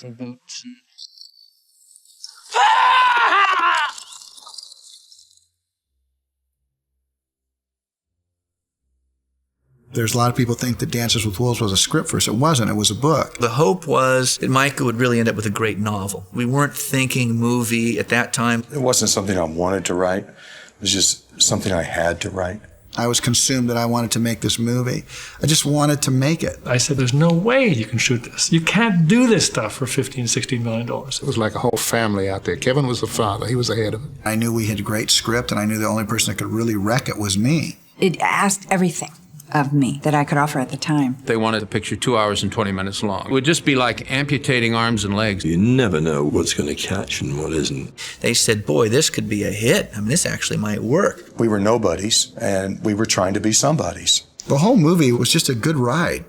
some boots. And... There's a lot of people think that Dances with Wolves was a script for us. It wasn't. It was a book. The hope was that Michael would really end up with a great novel. We weren't thinking movie at that time. It wasn't something I wanted to write. It was just something I had to write. I was consumed that I wanted to make this movie. I just wanted to make it. I said, there's no way you can shoot this. You can't do this stuff for $15, $16 million. It was like a whole family out there. Kevin was the father. He was the head of it. I knew we had a great script, and I knew the only person that could really wreck it was me. It asked everything of me that I could offer at the time. They wanted a picture 2 hours and 20 minutes long. It would just be like amputating arms and legs. You never know what's going to catch and what isn't. They said, boy, this could be a hit. I mean, this actually might work. We were nobodies, and we were trying to be somebodies. The whole movie was just a good ride.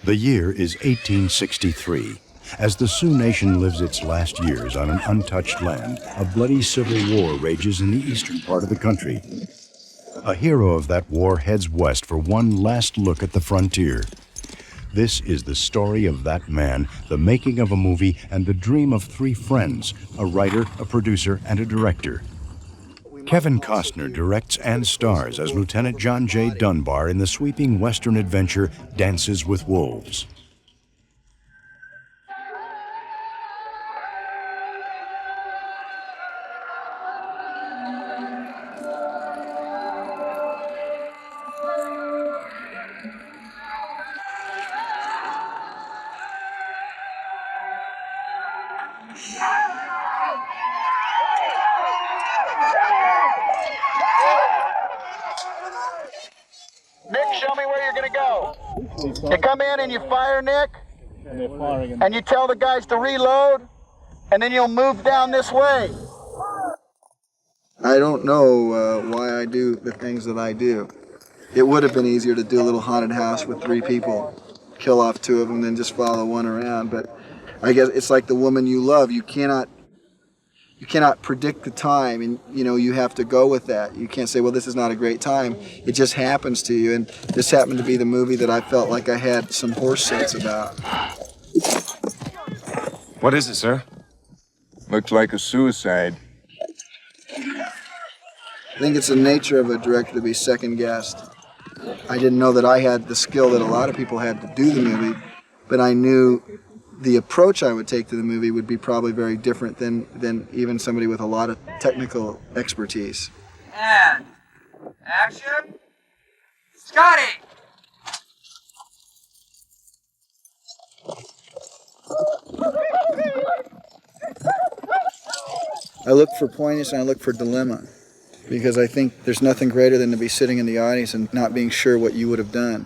The year is 1863, as the Sioux Nation lives its last years on an untouched land. A bloody civil war rages in the eastern part of the country. A hero of that war heads west for one last look at the frontier. This is the story of that man, the making of a movie, and the dream of three friends, a writer, a producer, and a director. Kevin Costner directs and stars as Lieutenant John J. Dunbar in the sweeping Western adventure Dances with Wolves. Show me where you're going to go. You come in and you fire, Nick, and you tell the guys to reload, and then you'll move down this way. I don't know why I do the things that I do. It would have been easier to do a little haunted house with three people, kill off two of them, then just follow one around. But I guess it's like the woman you love. You cannot predict the time, and you have to go with that. You can't say, well, this is not a great time. It just happens to you, and this happened to be the movie that I felt like I had some horse sense about. What is it, sir? Looks like a suicide. I think it's the nature of a director to be second-guessed. I didn't know that I had the skill that a lot of people had to do the movie, but I knew the approach I would take to the movie would be probably very different than even somebody with a lot of technical expertise. And action, Scotty! I look for poignancy and I look for dilemma, because I think there's nothing greater than to be sitting in the audience and not being sure what you would have done.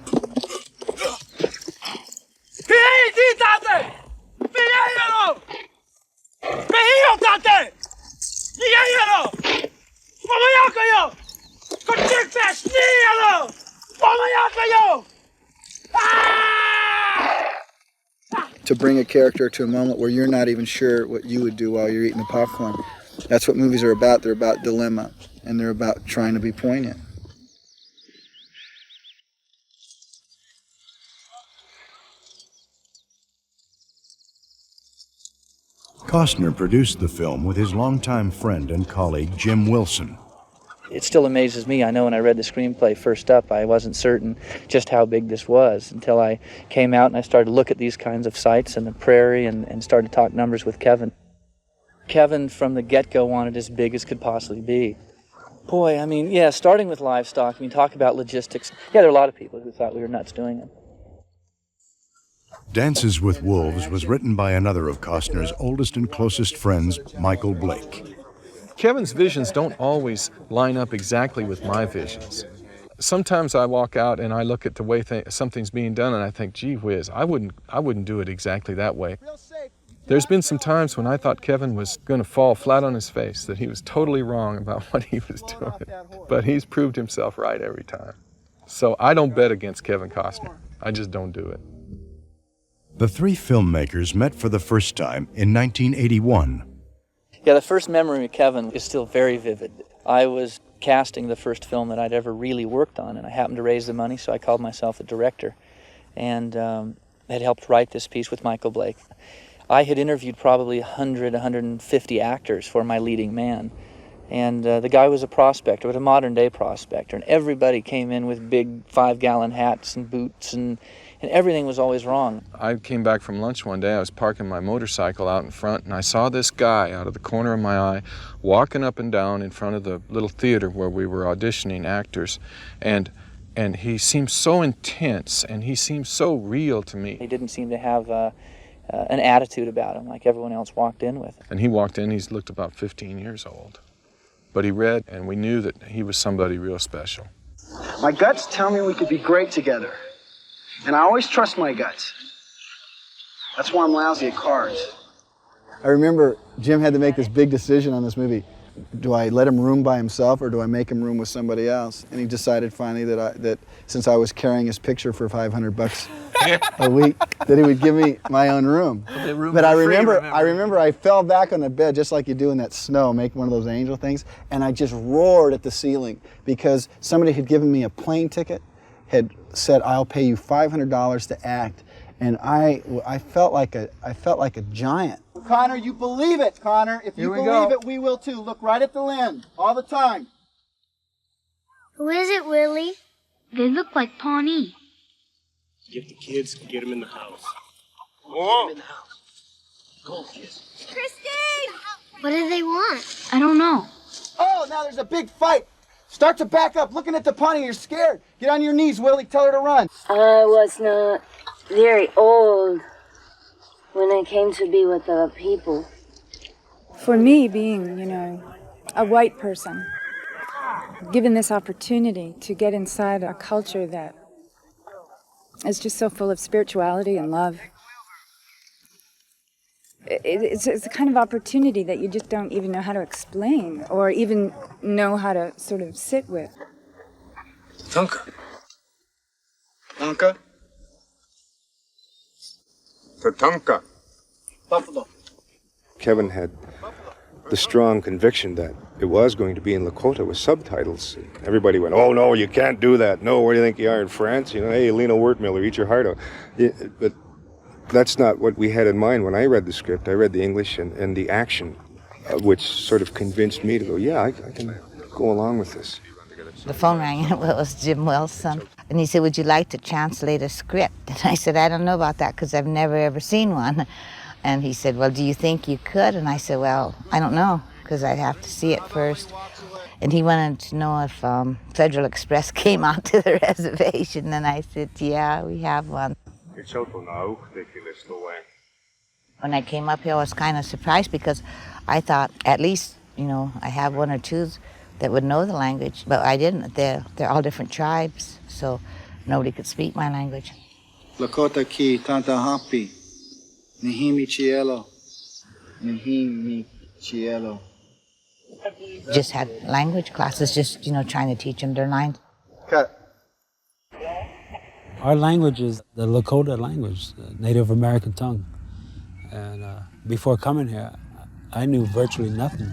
To bring a character to a moment where you're not even sure what you would do while you're eating the popcorn. That's what movies are about. They're about dilemma, and they're about trying to be poignant. Costner produced the film with his longtime friend and colleague Jim Wilson. It still amazes me. I know when I read the screenplay first up, I wasn't certain just how big this was until I came out and I started to look at these kinds of sites and the prairie and started to talk numbers with Kevin. Kevin, from the get-go, wanted as big as could possibly be. Boy, I mean, yeah, starting with livestock, I mean, talk about logistics. Yeah, there are a lot of people who thought we were nuts doing it. Dances with Wolves was written by another of Costner's oldest and closest friends, Michael Blake. Kevin's visions don't always line up exactly with my visions. Sometimes I walk out and I look at the way something's being done and I think, gee whiz, I wouldn't do it exactly that way. There's been some times when I thought Kevin was going to fall flat on his face, that he was totally wrong about what he was doing. But he's proved himself right every time. So I don't bet against Kevin Costner. I just don't do it. The three filmmakers met for the first time in 1981. Yeah, the first memory with Kevin is still very vivid. I was casting the first film that I'd ever really worked on, and I happened to raise the money, so I called myself a director, and had helped write this piece with Michael Blake. I had interviewed probably 100, 150 actors for my leading man, and the guy was a prospector, but a modern-day prospector, and everybody came in with big 5-gallon hats and boots, and everything was always wrong. I came back from lunch one day, I was parking my motorcycle out in front, and I saw this guy out of the corner of my eye walking up and down in front of the little theater where we were auditioning actors, and he seemed so intense, and he seemed so real to me. He didn't seem to have an attitude about him like everyone else walked in with. And he walked in, he's looked about 15 years old. But he read, and we knew that he was somebody real special. My guts tell me we could be great together. And I always trust my guts. That's why I'm lousy at cards. I remember Jim had to make this big decision on this movie. Do I let him room by himself or do I make him room with somebody else? And he decided finally that since I was carrying his picture for $500 a week, that he would give me my own room. But I remember I fell back on the bed just like you do in that snow, make one of those angel things, and I just roared at the ceiling because somebody had given me a plane ticket, had said, "I'll pay you $500 to act," and I felt like a giant. Connor, you believe it, Connor. If you believe it, we will too. Look right at the lens, all the time. Who is it, Willie? They look like Pawnee. Get the kids, get them in the house. Get them in the house. Go, kids. Christine! What do they want? I don't know. Oh, now there's a big fight. Start to back up, looking at the pony, you're scared. Get on your knees, Willie, tell her to run. I was not very old when I came to be with the people. For me, being, a white person, given this opportunity to get inside a culture that is just so full of spirituality and love, it's a kind of opportunity that you just don't even know how to explain or even know how to sort of sit with. Tanka. Tanka? Tatanka. Buffalo. Kevin had the strong conviction that it was going to be in Lakota with subtitles. Everybody went, "Oh no, you can't do that. No, where do you think you are in France? Hey, Lena Wertmiller, eat your heart out." But that's not what we had in mind when I read the script. I read the English and the action, which sort of convinced me to go, yeah, I can go along with this. The phone rang, and it was Jim Wilson. And he said, "Would you like to translate a script?" And I said, "I don't know about that because I've never ever seen one." And he said, "Well, do you think you could?" And I said, "Well, I don't know because I'd have to see it first." And he wanted to know if Federal Express came out to the reservation. And I said, "Yeah, we have one." When I came up here, I was kind of surprised because I thought at least, I have one or two that would know the language, but I didn't. They're all different tribes, so nobody could speak my language. Lakota ki tanta hampi. Nihimi cielo. Nihimi cielo. Just had language classes, just, trying to teach them their lines. Cut. Our language is the Lakota language, the Native American tongue. And before coming here, I knew virtually nothing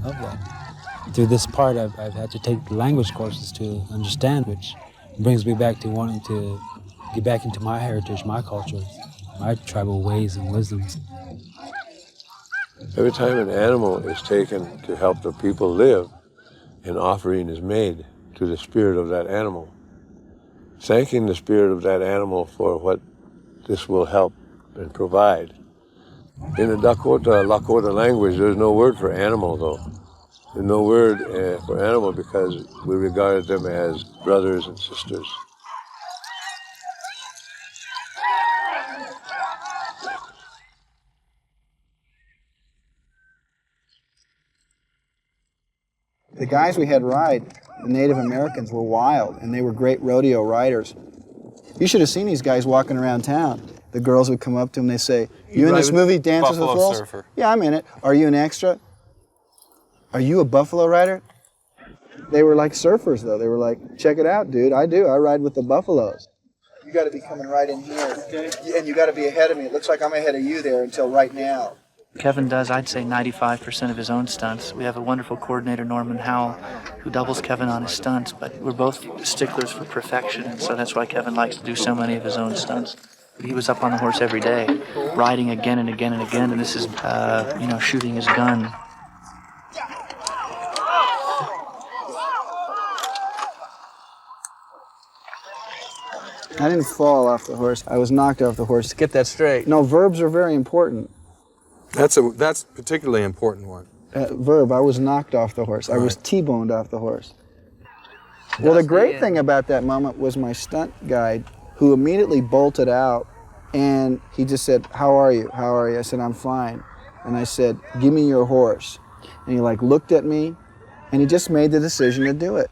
of that. Through this part, I've had to take language courses to understand, which brings me back to wanting to get back into my heritage, my culture, my tribal ways and wisdoms. Every time an animal is taken to help the people live, an offering is made to the spirit of that animal, thanking the spirit of that animal for what this will help and provide. In the Lakota language, there's no word for animal, though. There's no word for animal because we regard them as brothers and sisters. The guys we had ride, the Native Americans, were wild, and they were great rodeo riders. You should have seen these guys walking around town. The girls would come up to them, they say, "You in this movie, Dances with Wolves?" Surfer. "Yeah, I'm in it." "Are you an extra?" "Are you a buffalo rider?" They were like surfers, though. They were like, "Check it out, dude. I do. I ride with the buffaloes." You got to be coming right in here, and you got to be ahead of me. It looks like I'm ahead of you there until right now. Kevin does, I'd say, 95% of his own stunts. We have a wonderful coordinator, Norman Howell, who doubles Kevin on his stunts, but we're both sticklers for perfection, and so that's why Kevin likes to do so many of his own stunts. He was up on the horse every day, riding again and again and again, and this is, shooting his gun. I didn't fall off the horse. I was knocked off the horse. Get that straight. No, verbs are very important. That's a particularly important one. Verb, I was knocked off the horse. Right. I was T-boned off the horse. Well, the great thing about that moment was my stunt guide, who immediately bolted out, and he just said, "How are you? How are you?" I said, "I'm fine." And I said, "Give me your horse." And he looked at me, and he just made the decision to do it.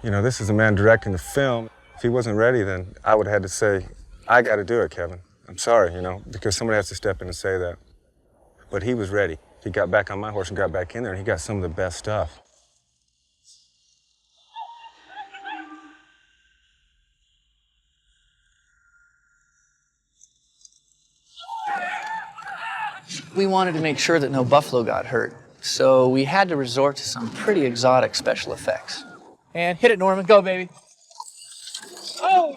You know, this is a man directing the film. If he wasn't ready, then I would have had to say, "I got to do it, Kevin. I'm sorry," because somebody has to step in and say that. But he was ready. He got back on my horse and got back in there, and he got some of the best stuff. We wanted to make sure that no buffalo got hurt, so we had to resort to some pretty exotic special effects. And hit it, Norman. Go, baby. Oh!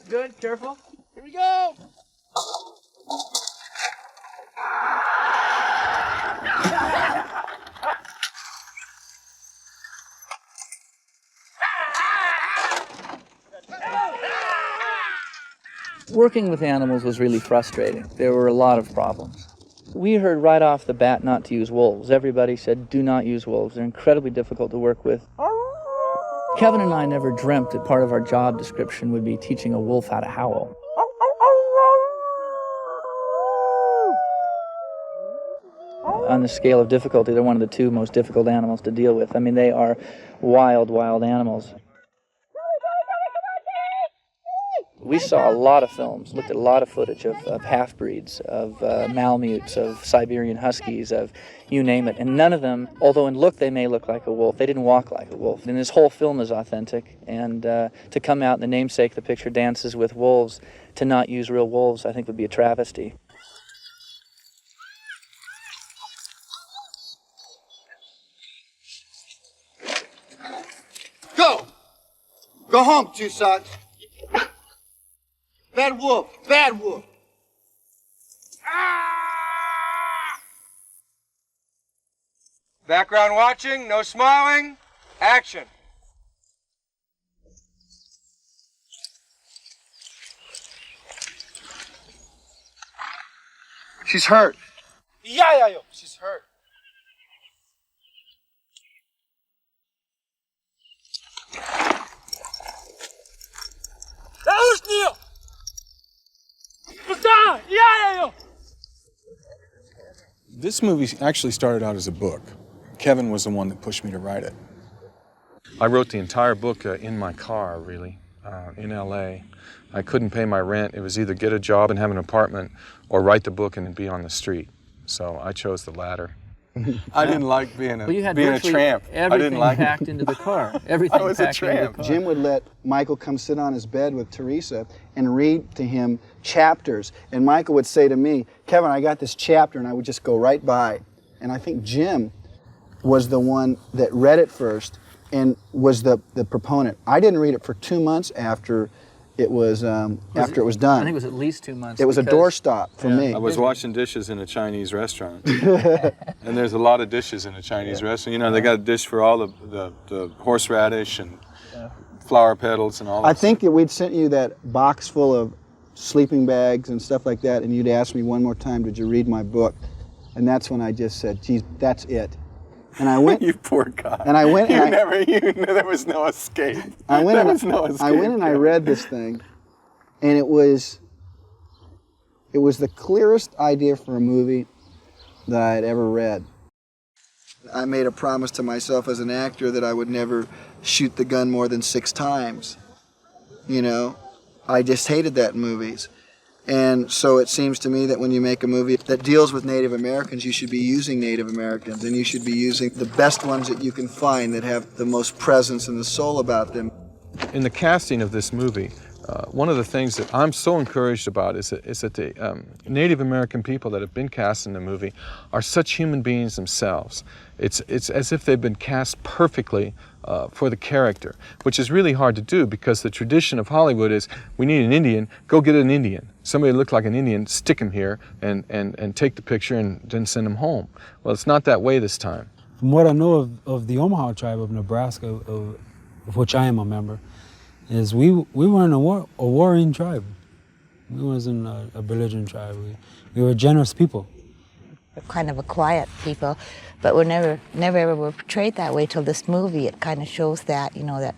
Good, careful. Here we go! Working with animals was really frustrating. There were a lot of problems. We heard right off the bat not to use wolves. Everybody said, do not use wolves. They're incredibly difficult to work with. Kevin and I never dreamt that part of our job description would be teaching a wolf how to howl. On the scale of difficulty, they're one of the two most difficult animals to deal with. I mean, they are wild, wild animals. We saw a lot of films, looked at a lot of footage of half-breeds, of Malamutes, of Siberian Huskies, of you name it. And none of them, although in look they may look like a wolf, they didn't walk like a wolf. And this whole film is authentic. And to come out in the namesake, the picture Dances with Wolves, to not use real wolves, I think would be a travesty. Go! Go home, two socks. Bad wolf, bad wolf. Background watching, no smiling, action. She's hurt. Yeah, she's hurt. This movie actually started out as a book. Kevin was the one that pushed me to write it. I wrote the entire book in my car, really, in L.A. I couldn't pay my rent. It was either get a job and have an apartment or write the book and be on the street. So I chose the latter. I didn't like being a tramp. Everything packed into the car. Everything I was packed a tramp. into the car. Jim would let Michael come sit on his bed with Teresa and read to him chapters. And Michael would say to me, "Kevin, I got this chapter," and I would just go right by. And I think Jim was the one that read it first and was the proponent. I didn't read it for 2 months after it was done. I think it was at least 2 months. It was a doorstop for me. I was washing dishes in a Chinese restaurant. And there's a lot of dishes in a Chinese restaurant. You know, they got a dish for all the horseradish and flower petals and all that. I think that we'd sent you that box full of sleeping bags and stuff like that, and you'd asked me one more time, "Did you read my book?" And that's when I just said, "Geez, that's it." And I went. You poor guy. And I went. You knew there was no escape. I went. I went and I read this thing, and it was the clearest idea for a movie that I had ever read. I made a promise to myself as an actor that I would never shoot the gun more than 6 times. You know, I just hated that in movies. And so it seems to me that when you make a movie that deals with Native Americans, you should be using Native Americans, and you should be using the best ones that you can find that have the most presence and the soul about them. In the casting of this movie, One of the things that I'm so encouraged about is that the Native American people that have been cast in the movie are such human beings themselves. It's as if they've been cast perfectly for the character, which is really hard to do because the tradition of Hollywood is, we need an Indian, go get an Indian. Somebody that looked like an Indian, stick him here and take the picture and then send him home. Well, it's not that way this time. From what I know of the Omaha tribe of Nebraska, of which I am a member, is we weren't a warring tribe. We wasn't a belligerent tribe. We were generous people. We're kind of a quiet people, but we're never ever were portrayed that way till this movie. It kind of shows that, you know, that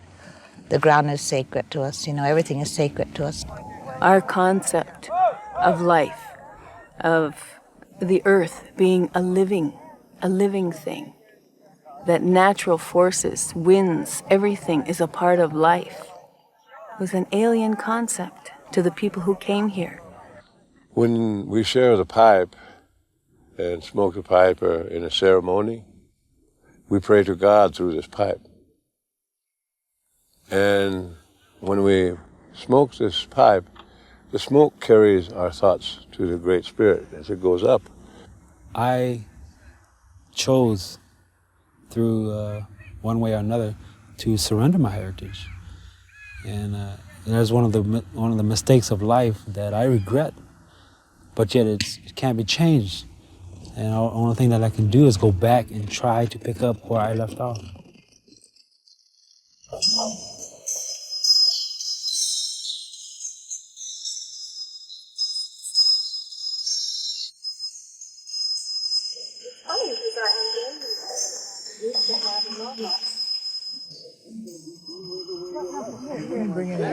the ground is sacred to us, you know, everything is sacred to us. Our concept of life, of the earth being a living thing, that natural forces, winds, everything is a part of life, was an alien concept to the people who came here. When we share the pipe and smoke the pipe in a ceremony, we pray to God through this pipe. And when we smoke this pipe, the smoke carries our thoughts to the Great Spirit as it goes up. I chose, through one way or another, to surrender my heritage. And that's one of the mistakes of life that I regret, but yet it can't be changed. And the only thing that I can do is go back and try to pick up where I left off.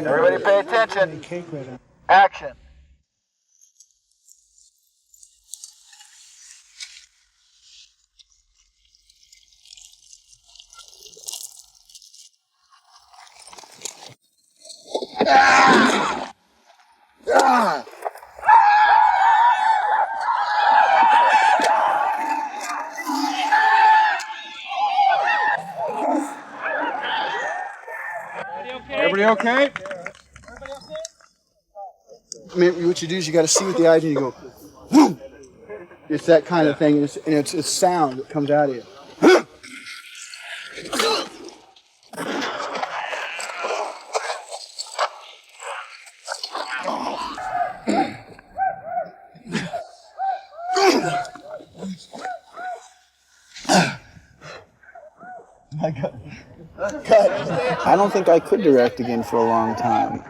Everybody pay attention. Action. Ah! Ah! Everybody okay? I mean, what you do is you got to see with the eye and you go, whoom! It's that kind of thing, and it's sound that comes out of you. My God. I don't think I could direct again for a long time.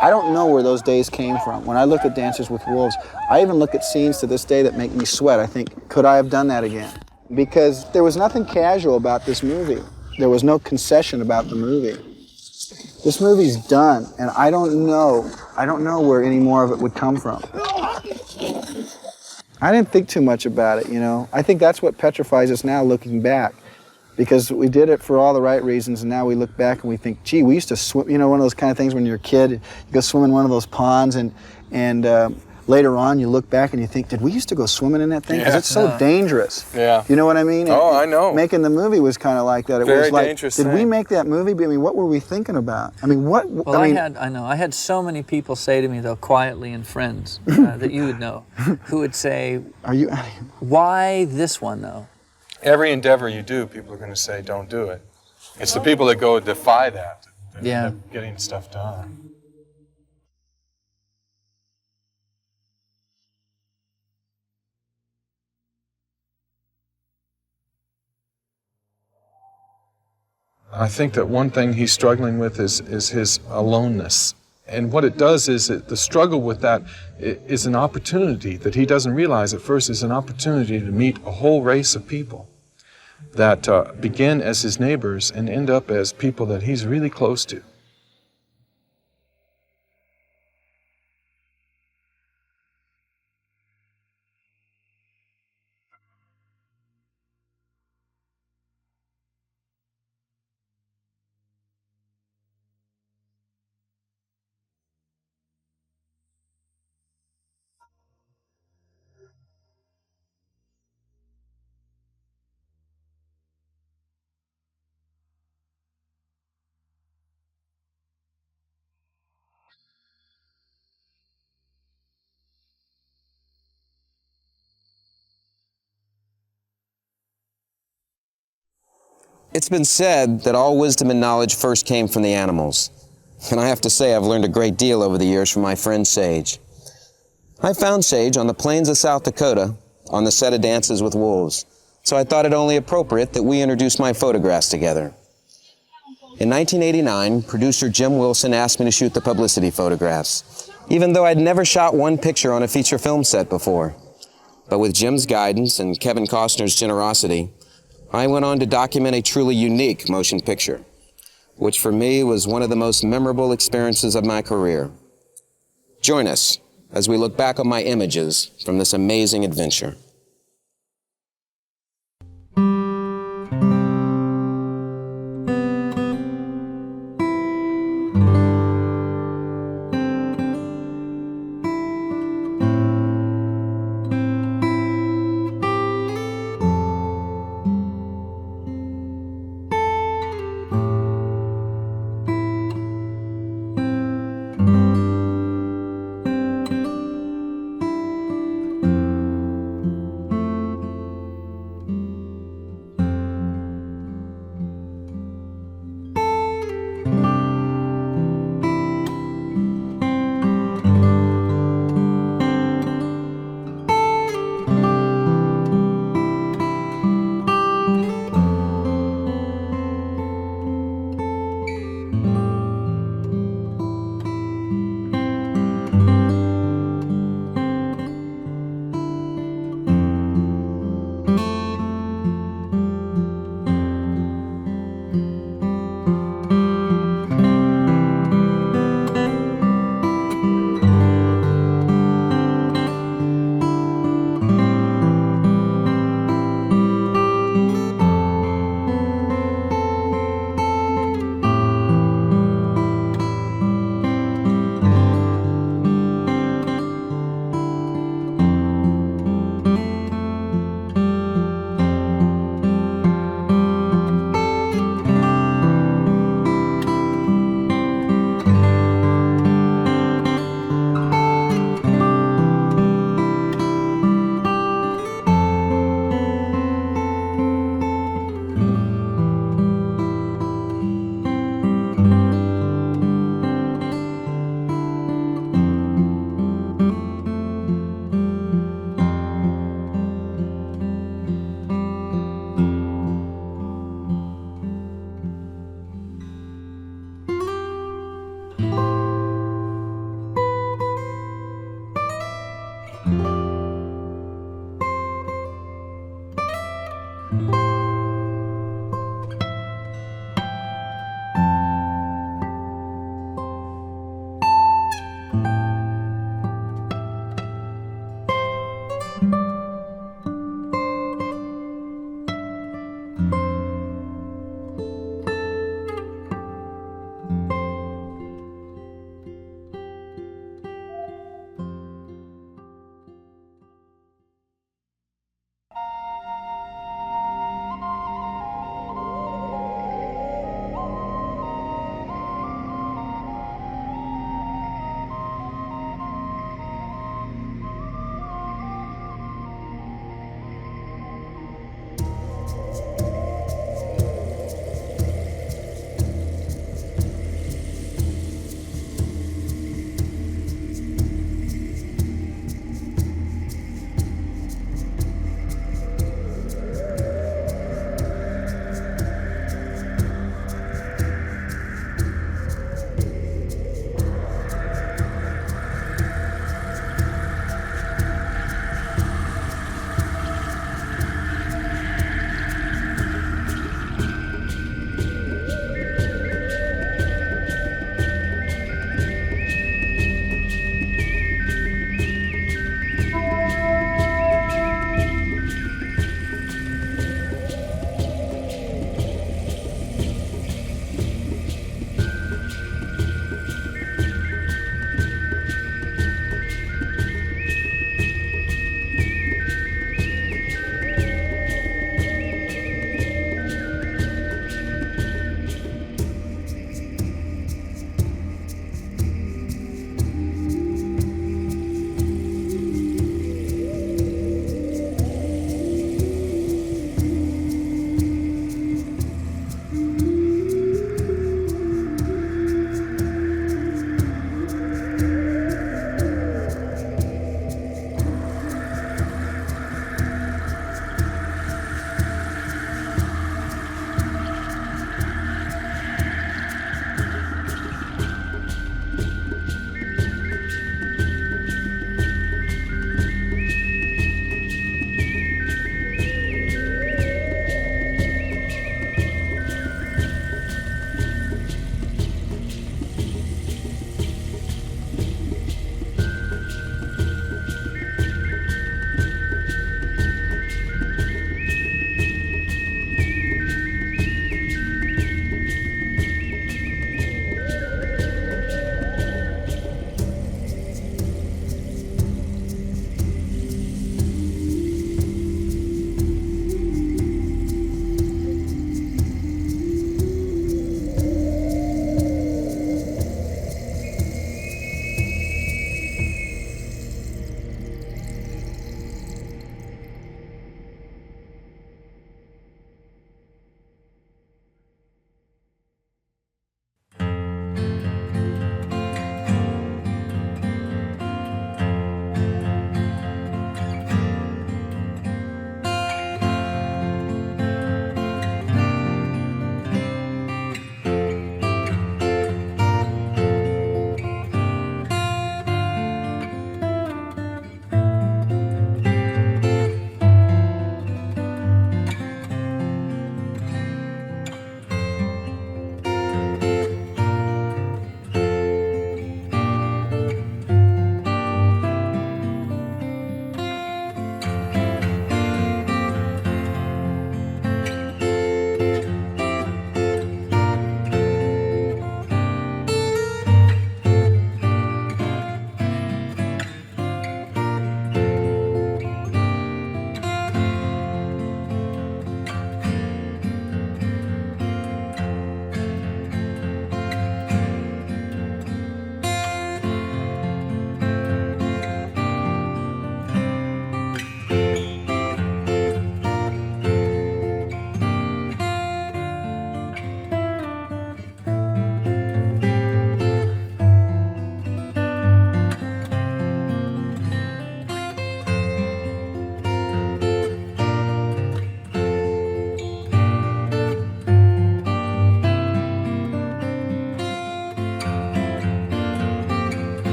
I don't know where those days came from. When I look at Dances with Wolves, I even look at scenes to this day that make me sweat. I think, could I have done that again? Because there was nothing casual about this movie. There was no concession about the movie. This movie's done, and I don't know where any more of it would come from. I didn't think too much about it, you know. I think that's what petrifies us now looking back. Because we did it for all the right reasons, and now we look back and we think, gee, we used to swim, you know, one of those kind of things when you're a kid, you go swim in one of those ponds, and later on you look back and you think, did we used to go swimming in that thing? Because it's so dangerous. Yeah. You know what I mean? Oh, I know. Making the movie was kind of like that. It Very was like, dangerous did we thing. make that movie? I mean, what were we thinking about? I mean, what? Well, I had so many people say to me, though, quietly, and friends that you would know, who would say, "Are you? Why this one, though?" Every endeavor you do, people are going to say, don't do it. It's the people that go defy that end up getting stuff done. I think that one thing he's struggling with is his aloneness. And what it does is the struggle with that is an opportunity that he doesn't realize at first is an opportunity to meet a whole race of people that begin as his neighbors and end up as people that he's really close to. It's been said that all wisdom and knowledge first came from the animals. And I have to say I've learned a great deal over the years from my friend Sage. I found Sage on the plains of South Dakota on the set of Dances with Wolves, so I thought it only appropriate that we introduce my photographs together. In 1989, producer Jim Wilson asked me to shoot the publicity photographs, even though I'd never shot one picture on a feature film set before. But with Jim's guidance and Kevin Costner's generosity, I went on to document a truly unique motion picture, which for me was one of the most memorable experiences of my career. Join us as we look back on my images from this amazing adventure.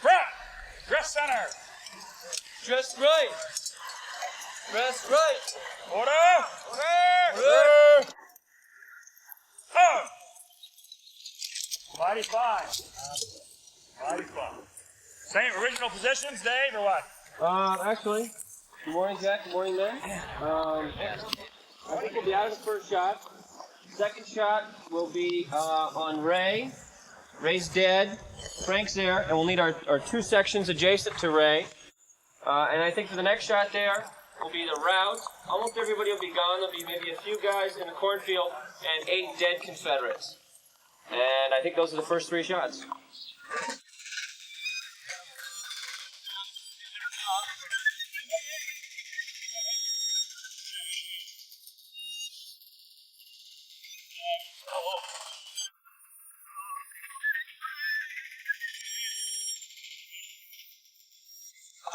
Front. Dress center. Dress right. Dress right. Order. Order. Mighty fine. Mighty fine. Same original positions, Dave, or what? Actually, good morning, Jack. Good morning, man. I think we'll be out of the first shot. Second shot will be on Ray. Ray's dead. Frank's there, and we'll need our two sections adjacent to Ray. And I think for the next shot there will be the route. Almost everybody will be gone. There'll be maybe a few guys in the cornfield and 8 dead Confederates. And I think those are the first 3 shots.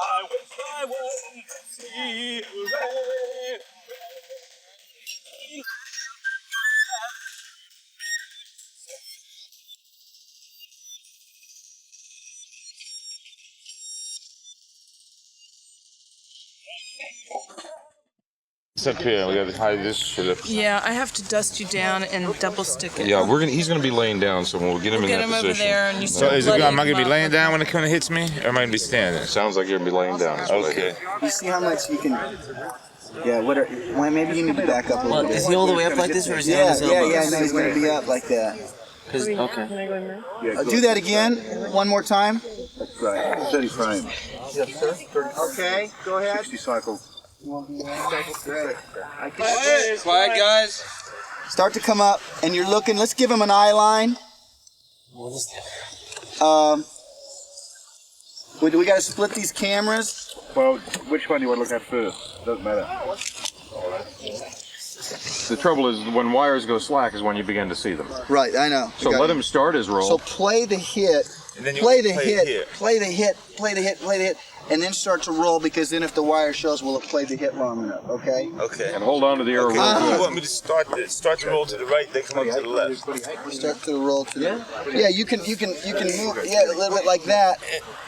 I wish I would see you. It's up here. We gotta hide this shit up. Yeah, I have to dust you down and double stick it. Yeah, he's gonna be laying down, so we'll get him in that position. Over there and you So am I gonna be laying down when it kind of hits me, or am I gonna be standing? Sounds like you're gonna be laying down. Okay. You see how much you can. Yeah, maybe you need to back up a little bit. Is he all the way up like this, or is he on his elbows? Yeah, no, he's going to be up like that. Okay. Can I go in there? Do that again, one more time. That's right. 30 frames. Yes, sir. Okay, go ahead. 60 cycles. Great. Quiet, guys. Start to come up, and you're looking. Let's give him an eye line. We got to split these cameras. Well, which one do you want to look at first? Doesn't matter. The trouble is, when wires go slack is when you begin to see them. Right, I know. So let him start his roll. So play the hit, play the hit, and then start to roll, because then if the wire shows, we'll have played the hit long enough, okay? Okay. And hold on to the arrow. You want me to start the roll to the right, then come up to the left? Start to roll to the yeah. You can move a little bit like that,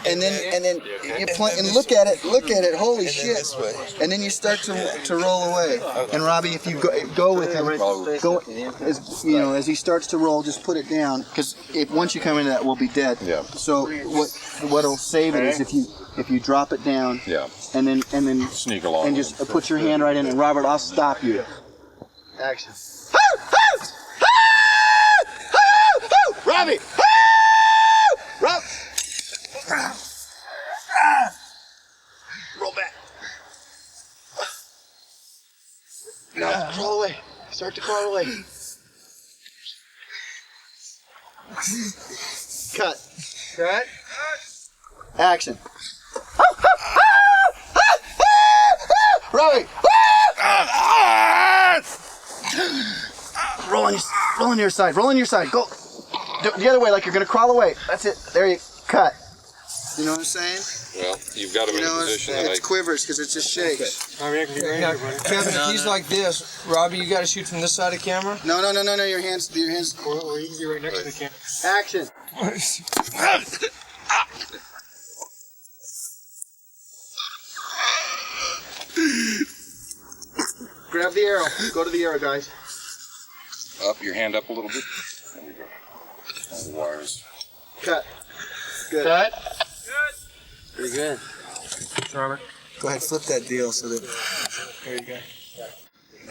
and then you play and look at it. Holy shit! And then you start to roll away. And Robbie, if you go with him, as he starts to roll, just put it down, because once you come into that, we'll be dead. Yeah. So what'll save it is if you drop it down. Yeah. And then sneak along. And just put your hand right in it. Robert, I'll stop you. Action. Robbie! Rob! Roll back. No, crawl away. Start to crawl away. Cut. Action. Robbie! Roll on your side. Roll on your side. Go the other way, like you're gonna crawl away. That's it. There you cut. You know what I'm saying? Well, you've got him in a position that it quivers because it just shakes. Kevin, if he's like this, Robbie, you got to shoot from this side of the camera. No. Your hands. Or you can be right next to the camera. Action. Grab the arrow. Go to the arrow, guys. Up, your hand up a little bit. There we go. On the wires. Cut. Good. Cut. Good. Pretty good. Robert. Go ahead, flip that deal so that. There you go.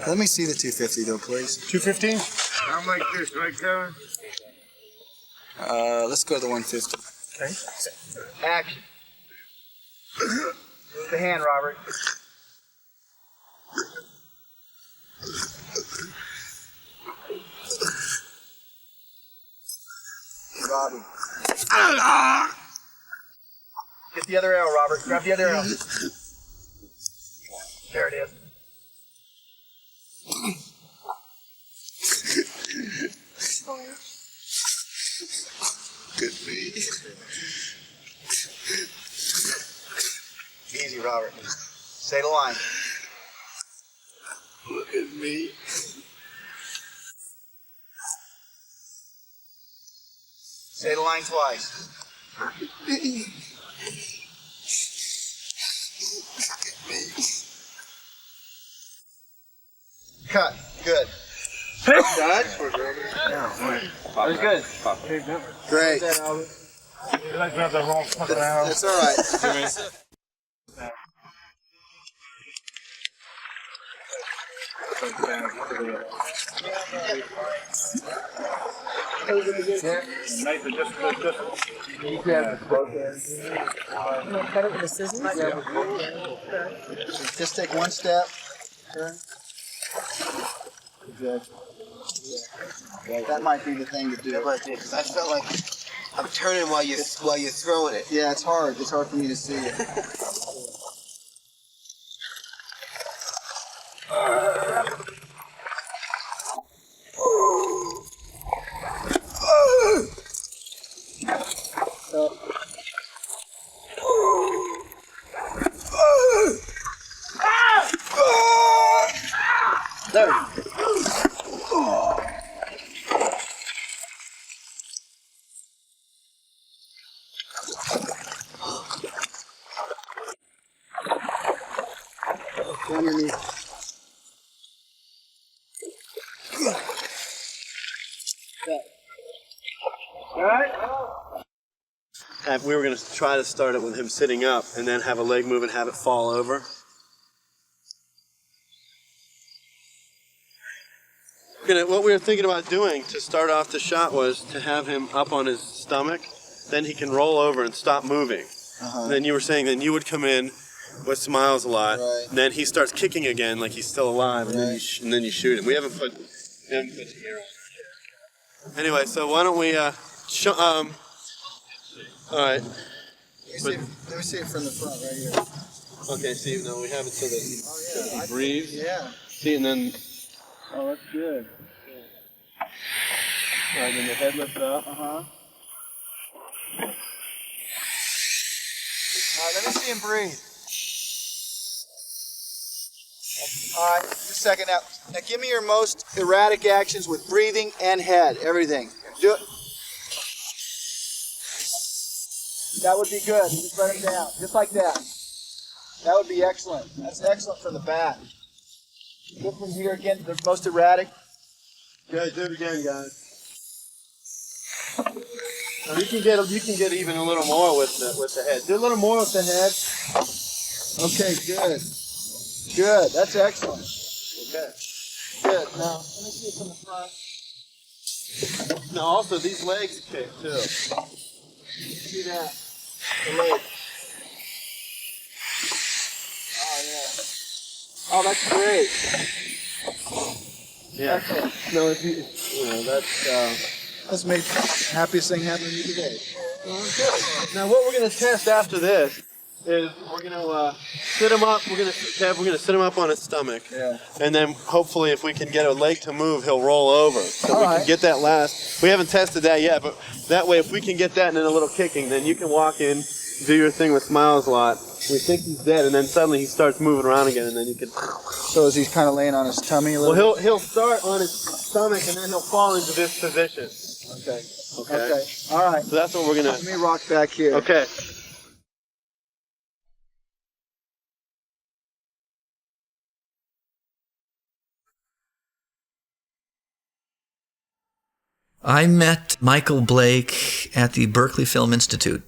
Let me see the 250 though, please. 215? I'm like this, right, Kevin? Let's go to the 150. Okay. Action. Move the hand, Robert. Robbie. Get the other arrow, Robert. Grab the other arrow. There it is. Good me. Easy, Robert. Say the line. Look at me. Say the line twice. Cut. Good. Cut. That was good. Great. That's all right. Cut it with the scissors? Just take one step. Turn. Good. That might be the thing to do. Because I felt like I'm turning while you're throwing it. Yeah, it's hard. It's hard for me to see it. We were going to try to start it with him sitting up and then have a leg move and have it fall over. What we were thinking about doing to start off the shot was to have him up on his stomach, then he can roll over and stop moving. Then you were saying then you would come in with smiles a lot, and then he starts kicking again like he's still alive, and then you shoot him. We haven't put the hero on. Anyway, so why don't we all right. Let me see it from the front right here. Okay, see, no, we have it so that he breathes. Yeah. See, and then, oh, that's good. All right, then the head lifts up. All right, let me see him breathe. All right, just a second now. Now give me your most erratic actions with breathing and head, everything. Do it. That would be good. Just let him down, just like that. That would be excellent. That's excellent from the back. Good from here again, the most erratic. Good, do it again, guys. Now you can get even a little more with the head. Do a little more with the head. Okay, good. Good, that's excellent. Okay. Good. Now, let me see it from the front. Now also these legs kick too. See that? The leg. Oh yeah. Oh, that's great. Yeah. Excellent. No, that's made happiest thing happening to me today. Now what we're going to test after this is we're going to sit him up. We're going to sit him up on his stomach. Yeah. And then hopefully if we can get a leg to move, he'll roll over. So we can get that last. We haven't tested that yet, but that way if we can get that and then a little kicking, then you can walk in, do your thing with smiles a lot. We think he's dead, and then suddenly he starts moving around again, and then you can. So is he kind of laying on his tummy a little? Well, he'll start on his stomach, and then he'll fall into this position. Okay. Okay. All right. So that's what we're gonna. Let me rock back here. Okay. I met Michael Blake at the Berkeley Film Institute.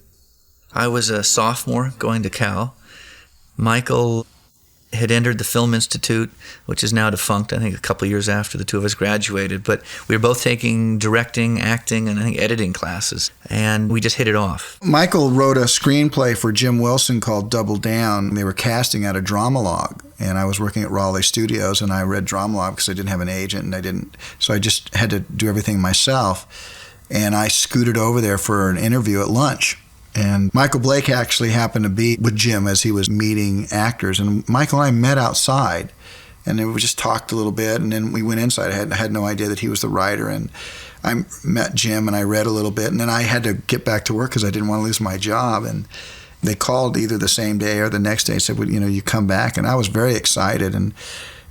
I was a sophomore going to Cal. Michael had entered the Film Institute, which is now defunct, I think a couple of years after the two of us graduated, but we were both taking directing, acting, and I think editing classes, and we just hit it off. Michael wrote a screenplay for Jim Wilson called Double Down. They were casting out of Dramalog, and I was working at Raleigh Studios, and I read Dramalog because I didn't have an agent, and so I just had to do everything myself, and I scooted over there for an interview at lunch. And Michael Blake actually happened to be with Jim as he was meeting actors. And Michael and I met outside, and then we just talked a little bit, and then we went inside. I had no idea that he was the writer. And I met Jim, and I read a little bit, and then I had to get back to work because I didn't want to lose my job. And they called either the same day or the next day and said, well, you come back. And I was very excited. And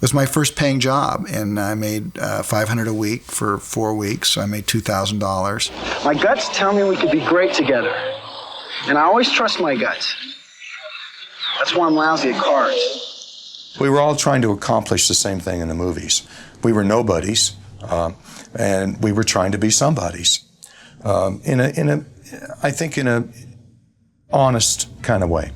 was my first paying job, and I made $500 a week for 4 weeks, so I made $2,000. My guts tell me we could be great together, and I always trust my guts. That's why I'm lousy at cards. We were all trying to accomplish the same thing in the movies. We were nobodies, and we were trying to be somebodies. I think in a honest kind of way.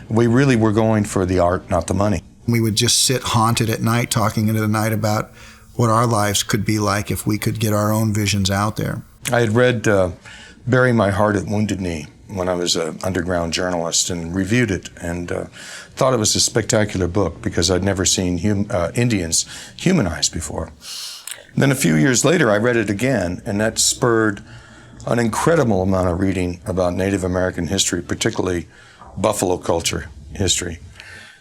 We really were going for the art, not the money. We would just sit haunted at night, talking into the night about what our lives could be like if we could get our own visions out there. I had read Bury My Heart at Wounded Knee when I was an underground journalist and reviewed it, and thought it was a spectacular book because I'd never seen Indians humanized before. Then a few years later I read it again, and that spurred an incredible amount of reading about Native American history, particularly buffalo culture history.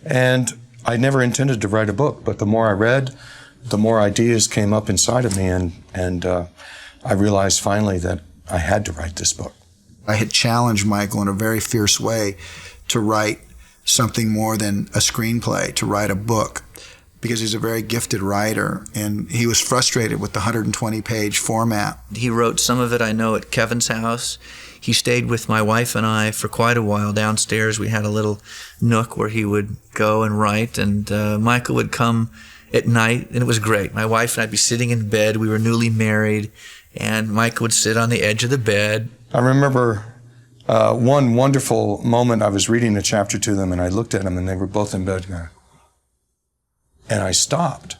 And I never intended to write a book, but the more I read, the more ideas came up inside of me, and I realized finally that I had to write this book. I had challenged Michael in a very fierce way to write something more than a screenplay, to write a book, because he's a very gifted writer, and he was frustrated with the 120-page format. He wrote some of it, I know, at Kevin's house. He stayed with my wife and I for quite a while downstairs. We had a little nook where he would go and write, and Michael would come at night, and it was great. My wife and I'd be sitting in bed. We were newly married, and Michael would sit on the edge of the bed. I remember one wonderful moment. I was reading a chapter to them, and I looked at them, and they were both in bed going, and I stopped.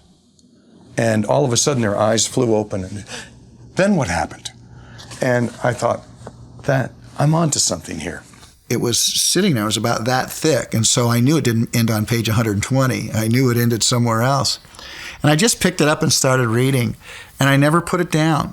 And all of a sudden, their eyes flew open, and then what happened? And I thought, that I'm onto something here. It was sitting there, it was about that thick, and so I knew it didn't end on page 120. I knew it ended somewhere else. And I just picked it up and started reading, and I never put it down.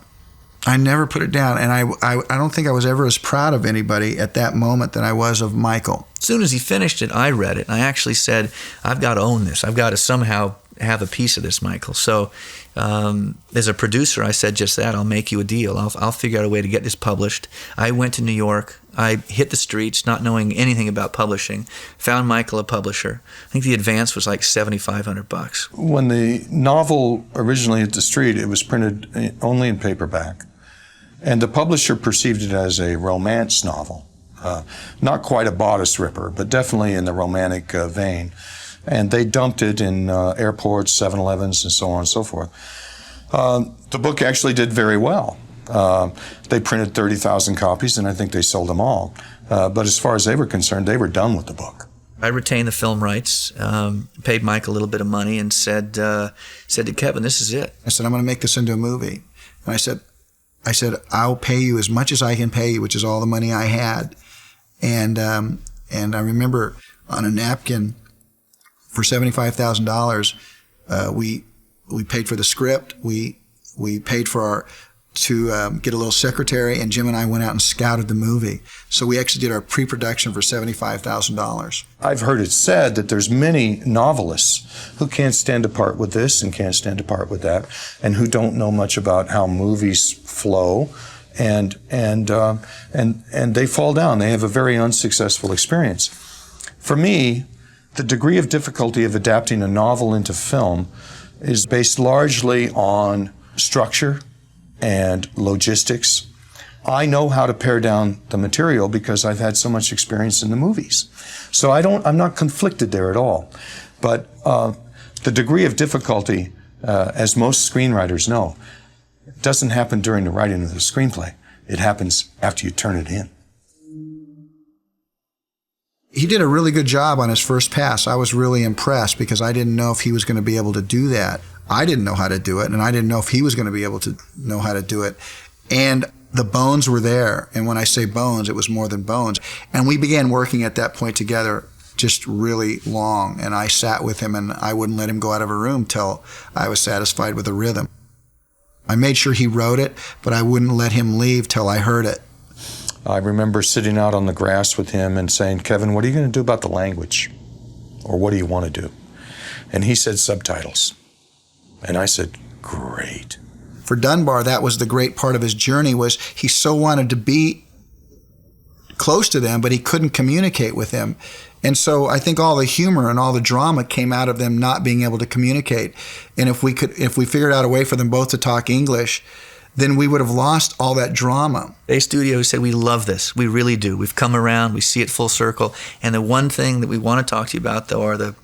I never put it down, and I don't think I was ever as proud of anybody at that moment than I was of Michael. As soon as he finished it, I read it, and I actually said, I've got to own this. I've got to somehow have a piece of this, Michael. So as a producer, I said just that. I'll make you a deal. I'll figure out a way to get this published. I went to New York. I hit the streets, not knowing anything about publishing. Found Michael a publisher. I think the advance was like $7,500. When the novel originally hit the street, it was printed only in paperback. And the publisher perceived it as a romance novel. Not quite a bodice ripper, but definitely in the romantic vein. And they dumped it in airports, 7-Elevens, and so on and so forth. The book actually did very well. They printed 30,000 copies, and I think they sold them all. But as far as they were concerned, they were done with the book. I retained the film rights, paid Mike a little bit of money, and said to Kevin, this is it. I said, I'm going to make this into a movie. And I said, I'll pay you as much as I can pay you, which is all the money I had. And I remember on a napkin for $75,000, we paid for the script. We paid for to get a little secretary, and Jim and I went out and scouted the movie. So we actually did our pre-production for $75,000. I've heard it said that there's many novelists who can't stand apart with this and can't stand apart with that, and who don't know much about how movies flow, and they fall down. They have a very unsuccessful experience. For me, the degree of difficulty of adapting a novel into film is based largely on structure and logistics. I know how to pare down the material because I've had so much experience in the movies. So I'm not conflicted there at all. But the degree of difficulty, as most screenwriters know, doesn't happen during the writing of the screenplay. It happens after you turn it in. He did a really good job on his first pass. I was really impressed because I didn't know if he was going to be able to do that. I didn't know how to do it, and I didn't know if he was going to be able to know how to do it. And the bones were there. And when I say bones, it was more than bones. And we began working at that point together just really long. And I sat with him, and I wouldn't let him go out of a room till I was satisfied with the rhythm. I made sure he wrote it, but I wouldn't let him leave till I heard it. I remember sitting out on the grass with him and saying, Kevin, what are you going to do about the language? Or what do you want to do? And he said subtitles. And I said, great. For Dunbar, that was the great part of his journey, was he so wanted to be close to them, but he couldn't communicate with them. And so I think all the humor and all the drama came out of them not being able to communicate. And if we figured out a way for them both to talk English, then we would have lost all that drama. A studio said, we love this. We really do. We've come around. We see it full circle. And the one thing that we want to talk to you about, though,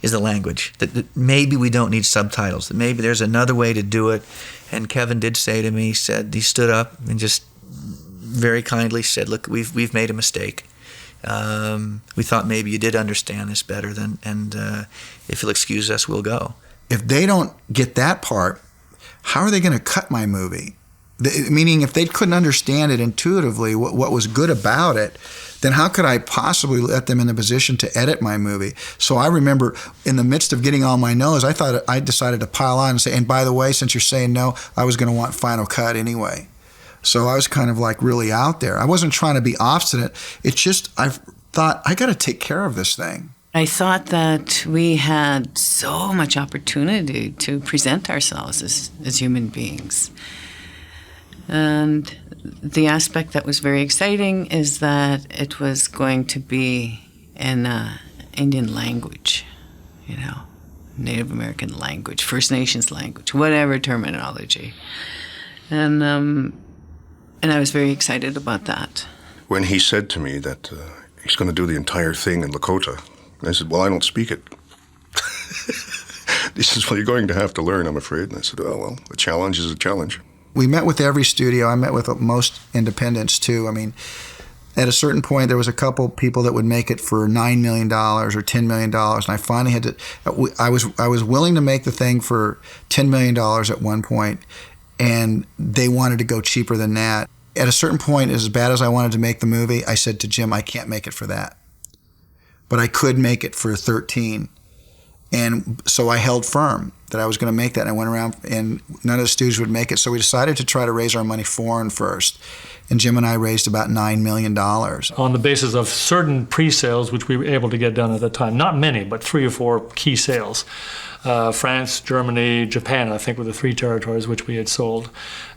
is the language. That maybe we don't need subtitles. That maybe there's another way to do it. And Kevin did say to me, he stood up and just very kindly said, look, we've made a mistake. We thought maybe you did understand this better, and if you'll excuse us, we'll go. If they don't get that part, how are they going to cut my movie? Meaning, if they couldn't understand it intuitively, what was good about it, then how could I possibly let them in the position to edit my movie? So I remember in the midst of getting on my nose, I decided to pile on and say, and by the way, since you're saying no, I was going to want final cut anyway. So I was kind of like really out there. I wasn't trying to be obstinate. It's just I thought, I got to take care of this thing. I thought that we had so much opportunity to present ourselves as human beings. And the aspect that was very exciting is that it was going to be in Indian language, Native American language, First Nations language, whatever terminology. And I was very excited about that. When he said to me that he's going to do the entire thing in Lakota, I said, well, I don't speak it. He says, well, you're going to have to learn, I'm afraid. And I said, oh, well, a challenge is a challenge. We met with every studio. I met with most independents, too. I mean, at a certain point, there was a couple people that would make it for $9 million or $10 million. And I finally had to, I was willing to make the thing for $10 million at one point, and they wanted to go cheaper than that. At a certain point, as bad as I wanted to make the movie, I said to Jim, I can't make it for that. But I could make it for 13. And so I held firm that I was going to make that. And I went around, and none of the studios would make it. So we decided to try to raise our money foreign first. And Jim and I raised about $9 million. On the basis of certain pre-sales, which we were able to get done at the time. Not many, but 3 or 4 key sales. France, Germany, Japan, I think, were the 3 territories which we had sold.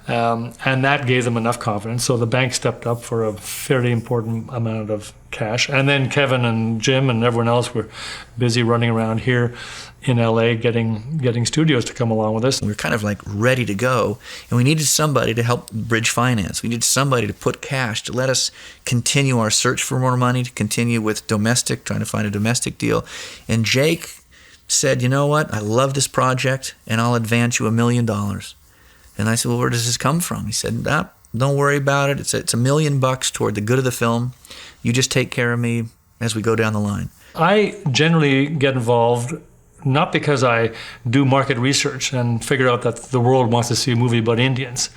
And that gave them enough confidence. So the bank stepped up for a fairly important amount of cash. And then Kevin and Jim and everyone else were busy running around here in LA getting studios to come along with us. We were kind of like ready to go, and we needed somebody to help bridge finance. We needed somebody to put cash to let us continue our search for more money, to continue with domestic, trying to find a domestic deal. And Jake said, you know what, I love this project, and I'll advance you $1 million. And I said, well, where does this come from? He said, don't worry about it. It's $1 million toward the good of the film. You just take care of me as we go down the line. I generally get involved not because I do market research and figure out that the world wants to see a movie about Indians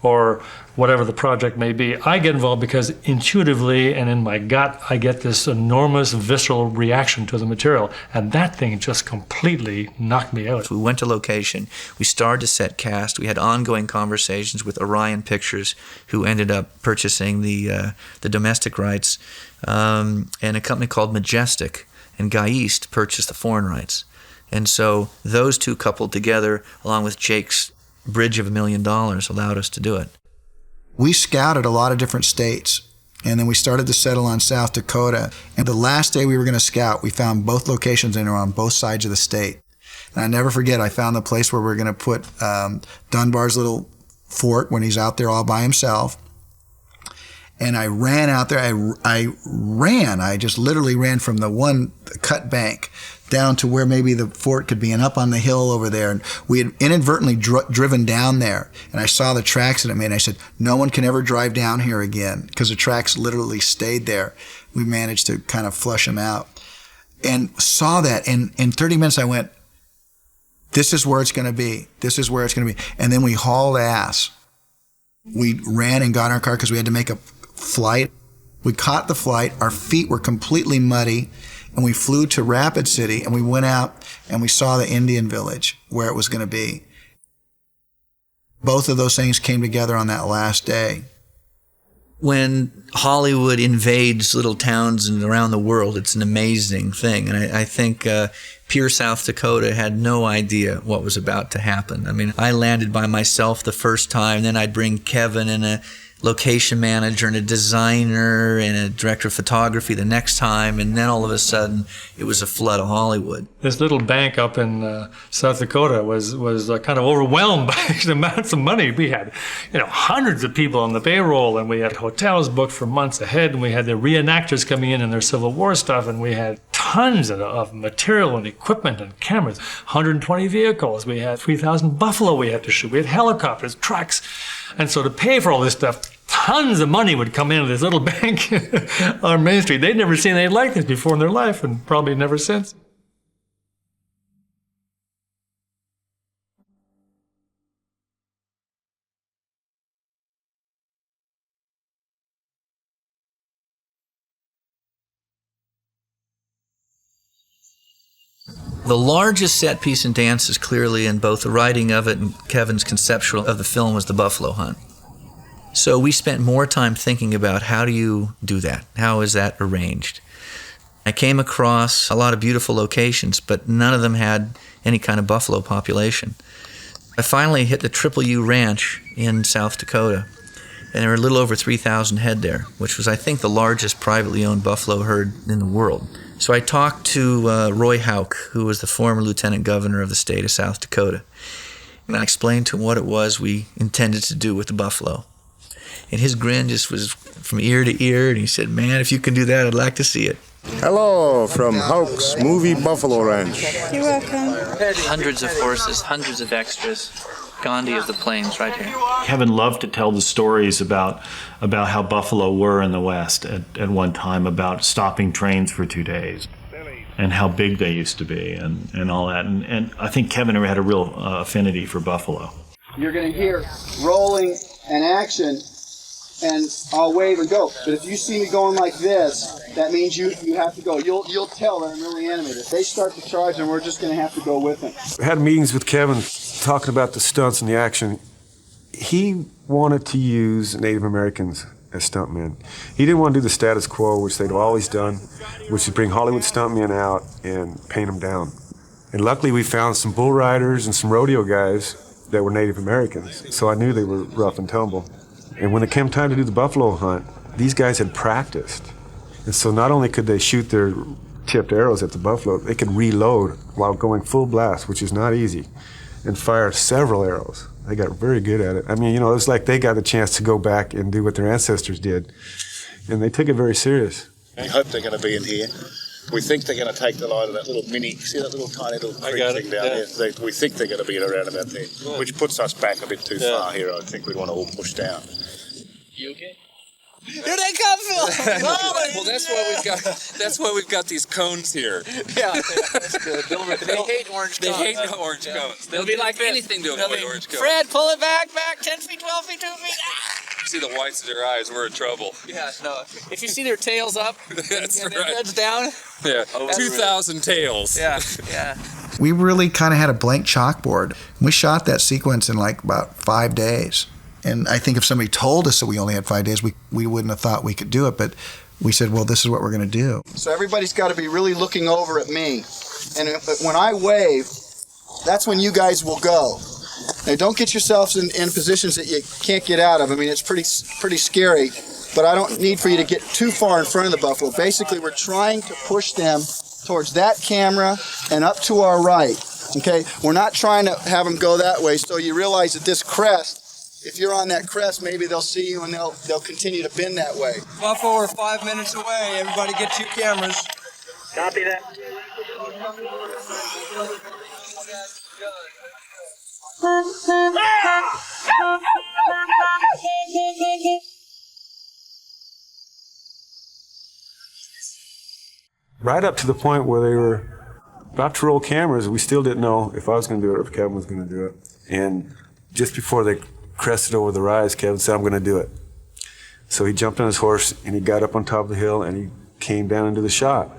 or whatever the project may be. I get involved because intuitively and in my gut, I get this enormous visceral reaction to the material. And that thing just completely knocked me out. We went to location. We started to set cast. We had ongoing conversations with Orion Pictures, who ended up purchasing the domestic rights, and a company called Majestic. And Guy East purchased the foreign rights. And so those two coupled together, along with Jake's bridge of $1 million, allowed us to do it. We scouted a lot of different states, and then we started to settle on South Dakota. And the last day we were going to scout, we found both locations and they were on both sides of the state. And I never forget, I found the place where we were going to put Dunbar's little fort when he's out there all by himself. And I ran out there. I just literally ran from the one cut bank down to where maybe the fort could be and up on the hill over there. And we had inadvertently driven down there. And I saw the tracks that it made. And I said, no one can ever drive down here again, because the tracks literally stayed there. We managed to kind of flush them out. And saw that. And in 30 minutes I went, this is where it's going to be. This is where it's going to be. And then we hauled ass. We ran and got in our car because we had to make a flight. We caught the flight. Our feet were completely muddy. And we flew to Rapid City, and we went out and we saw the Indian village where it was going to be. Both of those things came together on that last day. When Hollywood invades little towns and around the world, it's an amazing thing. And I think Pierre, South Dakota had no idea what was about to happen. I mean, I landed by myself the first time, then I'd bring Kevin and location manager and a designer and a director of photography the next time, and then all of a sudden it was a flood of Hollywood. This little bank up in South Dakota was kind of overwhelmed by the amounts of money. We had, hundreds of people on the payroll, and we had hotels booked for months ahead, and we had the reenactors coming in their Civil War stuff, and we had tons of material and equipment and cameras, 120 vehicles. We had 3,000 buffalo we had to shoot. We had helicopters, trucks. And so to pay for all this stuff, tons of money would come into this little bank on Main Street. They'd never seen anything like this before in their life, and probably never since. The largest set piece in dances, clearly, in both the writing of it and Kevin's conceptual of the film, was the buffalo hunt. So we spent more time thinking about how do you do that? How is that arranged? I came across a lot of beautiful locations, but none of them had any kind of buffalo population. I finally hit the Triple U Ranch in South Dakota, and there were a little over 3,000 head there, which was, I think, the largest privately owned buffalo herd in the world. So I talked to Roy Houck, who was the former lieutenant governor of the state of South Dakota, and I explained to him what it was we intended to do with the buffalo. And his grin just was from ear to ear, and he said, "Man, if you can do that, I'd like to see it." Hello from Houck's Movie Buffalo Ranch. You're welcome. Hundreds of horses, hundreds of extras. Gandhi of the Plains right here. Kevin loved to tell the stories about how buffalo were in the West at one time, about stopping trains for 2 days and how big they used to be and all that. And I think Kevin had a real affinity for buffalo. You're going to hear rolling and action, and I'll wave and go. But if you see me going like this, that means you have to go. You'll tell that I'm really animated. If they start to charge, then we're just going to have to go with them. I had meetings with Kevin talking about the stunts and the action. He wanted to use Native Americans as stuntmen. He didn't want to do the status quo, which they'd always done, which is bring Hollywood stuntmen out and paint them down. And luckily we found some bull riders and some rodeo guys that were Native Americans, so I knew they were rough and tumble. And when it came time to do the buffalo hunt, these guys had practiced. And so not only could they shoot their tipped arrows at the buffalo, they could reload while going full blast, which is not easy, and fire several arrows. They got very good at it. I mean, it was like they got a chance to go back and do what their ancestors did. And they took it very serious. We hope they're going to be in here. We think they're going to take the line of that little mini, see that little tiny little creek thing down there? We think they're going to be around about there, which puts us back a bit too far here. I think we'd want to all push down. You okay? Here they come, Phil! Well, that's why we've got these cones here. Yeah, that's good. They hate orange cones. They hate orange cones. They'll be like anything to avoid orange cones. Fred, pull it back, 10 feet, 12 feet, 2 feet. Ah! See the whites of their eyes, we're in trouble. Yeah, no. If you see their tails up that's and right. their heads down. Yeah, 2,000 tails. Yeah. We really kind of had a blank chalkboard. We shot that sequence in like about 5 days. And I think if somebody told us that we only had 5 days, we wouldn't have thought we could do it. But we said, well, this is what we're going to do. So everybody's got to be really looking over at me. And when I wave, that's when you guys will go. Now, don't get yourselves in positions that you can't get out of. I mean, it's pretty scary. But I don't need for you to get too far in front of the buffalo. Basically, we're trying to push them towards that camera and up to our right. Okay? We're not trying to have them go that way. So you realize that this crest, if you're on that crest, maybe they'll see you and they'll continue to bend that way. Buffalo, we're 5 minutes away. Everybody get 2 cameras. Copy that. Right up to the point where they were about to roll cameras, we still didn't know if I was going to do it or if Kevin was going to do it. And just before they crested over the rise, Kevin said, I'm going to do it. So he jumped on his horse and he got up on top of the hill and he came down into the shot.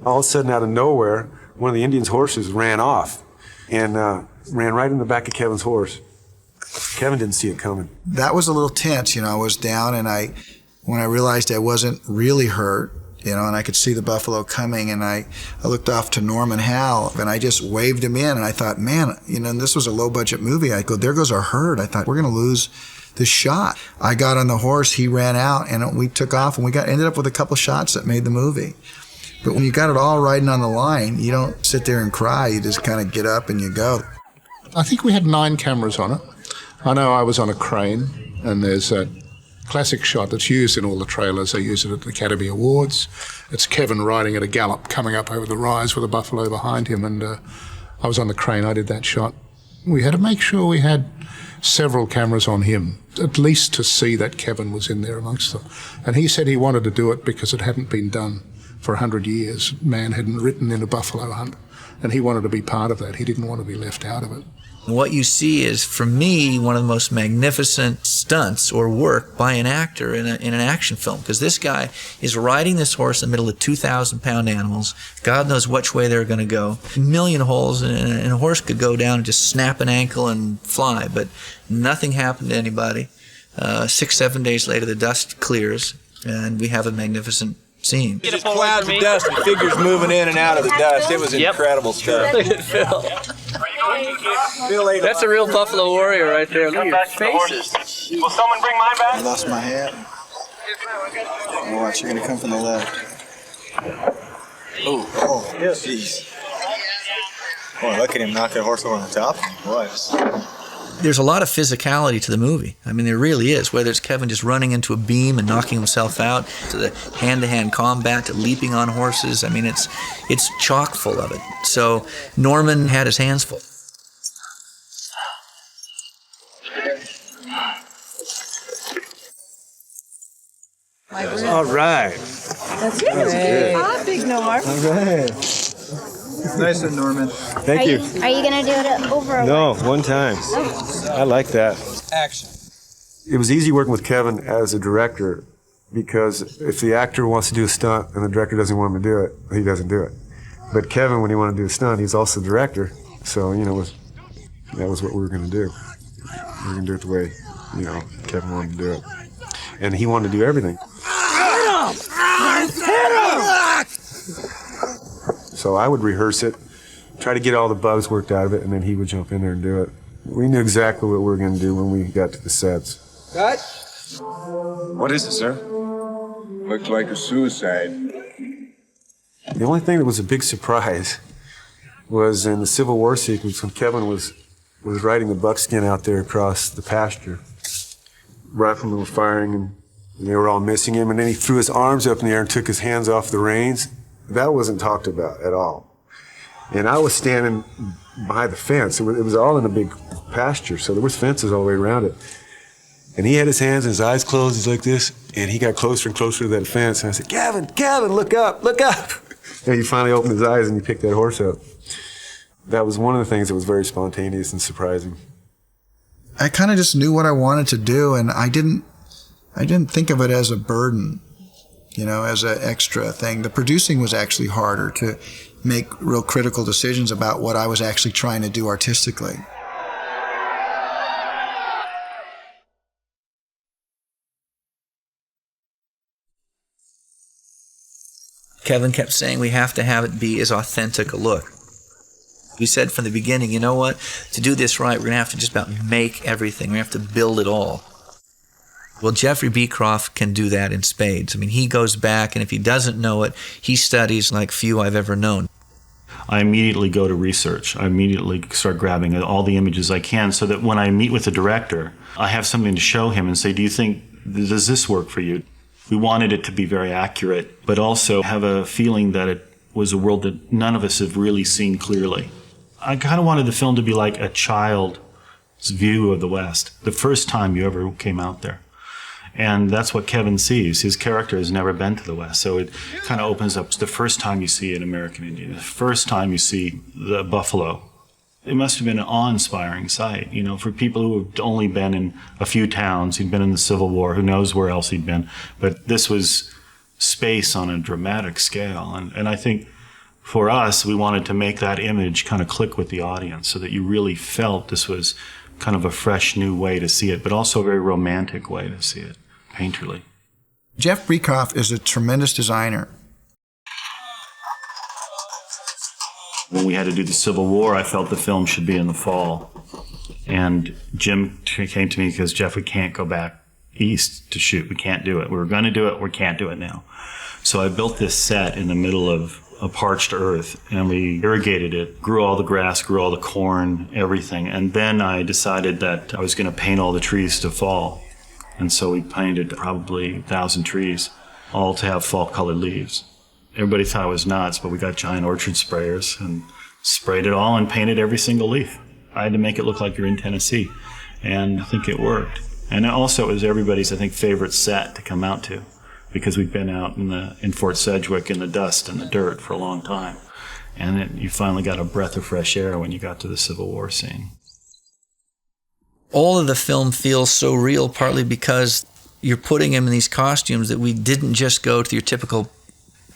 All of a sudden, out of nowhere, one of the Indians' horses ran off and ran right in the back of Kevin's horse. Kevin didn't see it coming. That was a little tense, I was down, and when I realized I wasn't really hurt, and I could see the buffalo coming, and I looked off to Norm and Hal, and I just waved him in, and I thought, man, and this was a low-budget movie. I go, there goes our herd. I thought, we're going to lose the shot. I got on the horse, he ran out, and we took off, and we ended up with a couple shots that made the movie. But when you got it all riding on the line, you don't sit there and cry. You just kind of get up and you go. I think we had 9 cameras on it. I know I was on a crane, and there's a classic shot that's used in all the trailers. They use it at the Academy Awards. It's Kevin riding at a gallop, coming up over the rise with a buffalo behind him, and I was on the crane. I did that shot. We had to make sure we had several cameras on him, at least to see that Kevin was in there amongst them. And he said he wanted to do it because it hadn't been done for 100 years. Man hadn't ridden in a buffalo hunt, and he wanted to be part of that. He didn't want to be left out of it. What you see is, for me, one of the most magnificent stunts or work by an actor in an action film, because this guy is riding this horse in the middle of 2,000-pound animals. God knows which way they're going to go. A million holes, and a horse could go down and just snap an ankle and fly, but nothing happened to anybody. 6-7 days later, the dust clears, and we have a magnificent scene. Just clouds of dust and figures moving in and out of the dust. It was incredible stuff. Look at Phil. That's a real Buffalo Warrior right there. Look at your faces. Will someone bring mine back? I lost my hat. Oh, watch, you're gonna come from the left. Oh, jeez. Boy, look at him knock that horse over on the top. Boy. There's a lot of physicality to the movie. I mean, there really is, whether it's Kevin just running into a beam and knocking himself out, to the hand-to-hand combat, to leaping on horses. I mean, it's chock full of it. So Norman had his hands full. All right. That's good. Ah, big Norm. All right. Nice one, Norman. Thank you. Are you going to do it over? No, one time. I like that. Action. It was easy working with Kevin as a director because if the actor wants to do a stunt and the director doesn't want him to do it, he doesn't do it. But Kevin, when he wanted to do a stunt, he's also the director. So, that was what we were going to do. We were going to do it the way, Kevin wanted to do it. And he wanted to do everything. So I would rehearse it, try to get all the bugs worked out of it, and then he would jump in there and do it. We knew exactly what we were going to do when we got to the sets. Cut. What is it, sir? Looks like a suicide. The only thing that was a big surprise was in the Civil War sequence when Kevin was riding the buckskin out there across the pasture. Riflemen were firing, and they were all missing him, and then he threw his arms up in the air and took his hands off the reins. That wasn't talked about at all. And I was standing behind the fence. It was all in a big pasture, so there was fences all the way around it. And he had his hands and his eyes closed, he's like this, and he got closer and closer to that fence, and I said, Kevin, look up, look up! And he finally opened his eyes and he picked that horse up. That was one of the things that was very spontaneous and surprising. I kind of just knew what I wanted to do, and I didn't think of it as a burden, as an extra thing. The producing was actually harder, to make real critical decisions about what I was actually trying to do artistically. Kevin kept saying we have to have it be as authentic a look. We said from the beginning, you know what? To do this right, we're going to have to just about make everything. We have to build it all. Well, Jeffrey Beecroft can do that in spades. I mean, he goes back, and if he doesn't know it, he studies like few I've ever known. I immediately go to research. I immediately start grabbing all the images I can so that when I meet with the director, I have something to show him and say, does this work for you? We wanted it to be very accurate, but also have a feeling that it was a world that none of us have really seen clearly. I kind of wanted the film to be like a child's view of the West, the first time you ever came out there. And that's what Kevin sees. His character has never been to the West, so it kind of opens up. It's the first time you see an American Indian, the first time you see the buffalo. It must have been an awe-inspiring sight, for people who have only been in a few towns. He'd been in the Civil War, who knows where else he'd been. But this was space on a dramatic scale. And I think for us, we wanted to make that image kind of click with the audience so that you really felt this was kind of a fresh, new way to see it, but also a very romantic way to see it, painterly. Jeff Beecroft is a tremendous designer. When we had to do the Civil War, I felt the film should be in the fall. And Jim came to me because, Jeff, we can't go back east to shoot. We can't do it. We were going to do it. We can't do it now. So I built this set in the middle of a parched earth, and we irrigated it, grew all the grass, grew all the corn, everything. And then I decided that I was going to paint all the trees to fall. And so we painted probably 1,000 trees, all to have fall-colored leaves. Everybody thought I was nuts, but we got giant orchard sprayers and sprayed it all and painted every single leaf. I had to make it look like you're in Tennessee, and I think it worked. And also it was everybody's, I think, favorite set to come out to, because we've been out in Fort Sedgwick in the dust and the dirt for a long time. And then you finally got a breath of fresh air when you got to the Civil War scene. All of the film feels so real, partly because you're putting him in these costumes that we didn't just go to your typical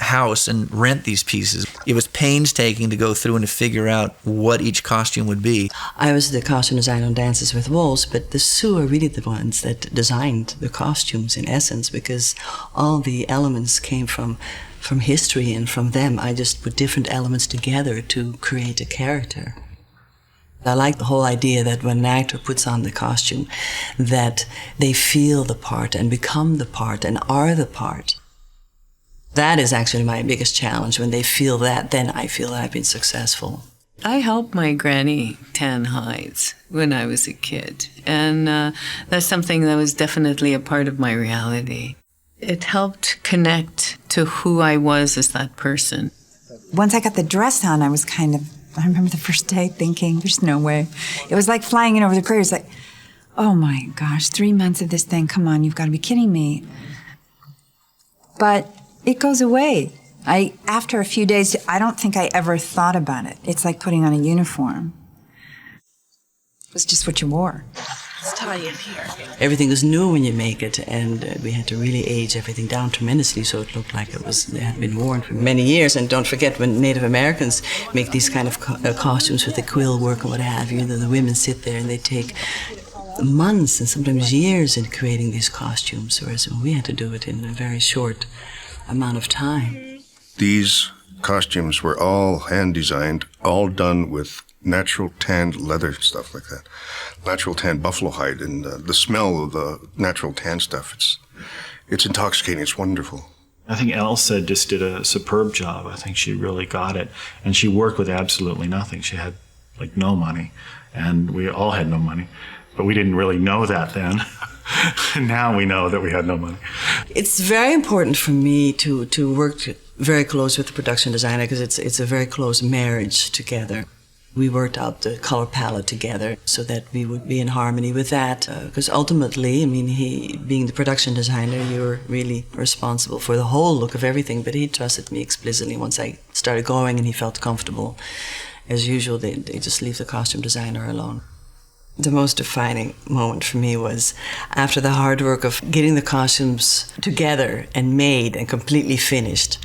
house and rent these pieces. It was painstaking to go through and to figure out what each costume would be. I was the costume designer on Dances with Wolves, but the Sioux are really the ones that designed the costumes in essence, because all the elements came from history, and from them I just put different elements together to create a character. I like the whole idea that when an actor puts on the costume, that they feel the part and become the part and are the part. That is actually my biggest challenge. When they feel that, then I feel that I've been successful. I helped my granny tan hides when I was a kid, and that's something that was definitely a part of my reality. It helped connect to who I was as that person. Once I got the dress on, I remember the first day thinking, there's no way. It was like flying in over the prairies, like, oh my gosh, 3 months of this thing, come on, you've got to be kidding me. But it goes away. After a few days, I don't think I ever thought about it. It's like putting on a uniform. It was just what you wore. Let's tie in here. Everything is new when you make it, and we had to really age everything down tremendously so it looked like it had been worn for many years. And don't forget, when Native Americans make these kind of costumes with the quill work and what have you, the women sit there and they take months and sometimes years in creating these costumes, whereas we had to do it in a very short amount of time. These costumes were all hand-designed, all done with natural tanned leather, stuff like that. Natural tanned buffalo hide, and the smell of the natural tan stuff, it's intoxicating, it's wonderful. I think Elsa just did a superb job. I think she really got it. And she worked with absolutely nothing. She had like no money, and we all had no money. But we didn't really know that then. Now we know that we had no money. It's very important for me to work very close with the production designer, because it's a very close marriage together. We worked out the color palette together so that we would be in harmony with that. Because ultimately, I mean, he being the production designer, you're really responsible for the whole look of everything. But he trusted me explicitly once I started going and he felt comfortable. As usual, they just leave the costume designer alone. The most defining moment for me was after the hard work of getting the costumes together and made and completely finished.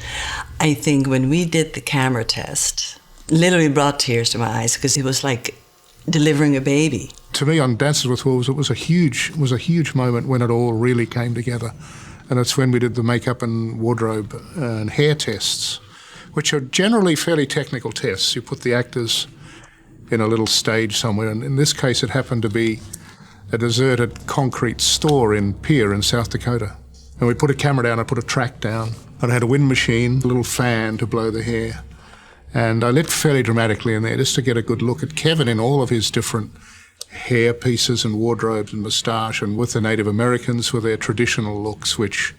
I think when we did the camera test, literally brought tears to my eyes, because it was like delivering a baby. To me, on Dances with Wolves, it was a huge moment when it all really came together. And it's when we did the makeup and wardrobe and hair tests, which are generally fairly technical tests. You put the actors in a little stage somewhere, and in this case it happened to be a deserted concrete store in Pierre in South Dakota. And we put a camera down, I put a track down, and I had a wind machine, a little fan to blow the hair. And I lit fairly dramatically in there just to get a good look at Kevin in all of his different hair pieces and wardrobes and moustache, and with the Native Americans with their traditional looks, which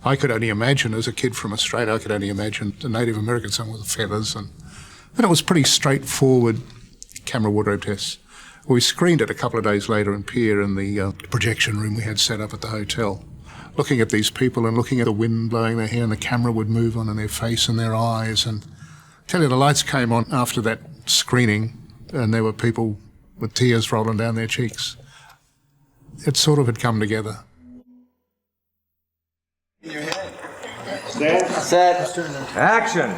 I could only imagine as a kid from Australia. I could only imagine the Native Americans, some with the feathers. And it was pretty straightforward camera wardrobe tests. We screened it a couple of days later in Pierre in the projection room we had set up at the hotel. Looking at these people and looking at the wind blowing their hair, and the camera would move on in their face and their eyes. And I tell you, the lights came on after that screening, and there were people with tears rolling down their cheeks. It sort of had come together. Set. Action.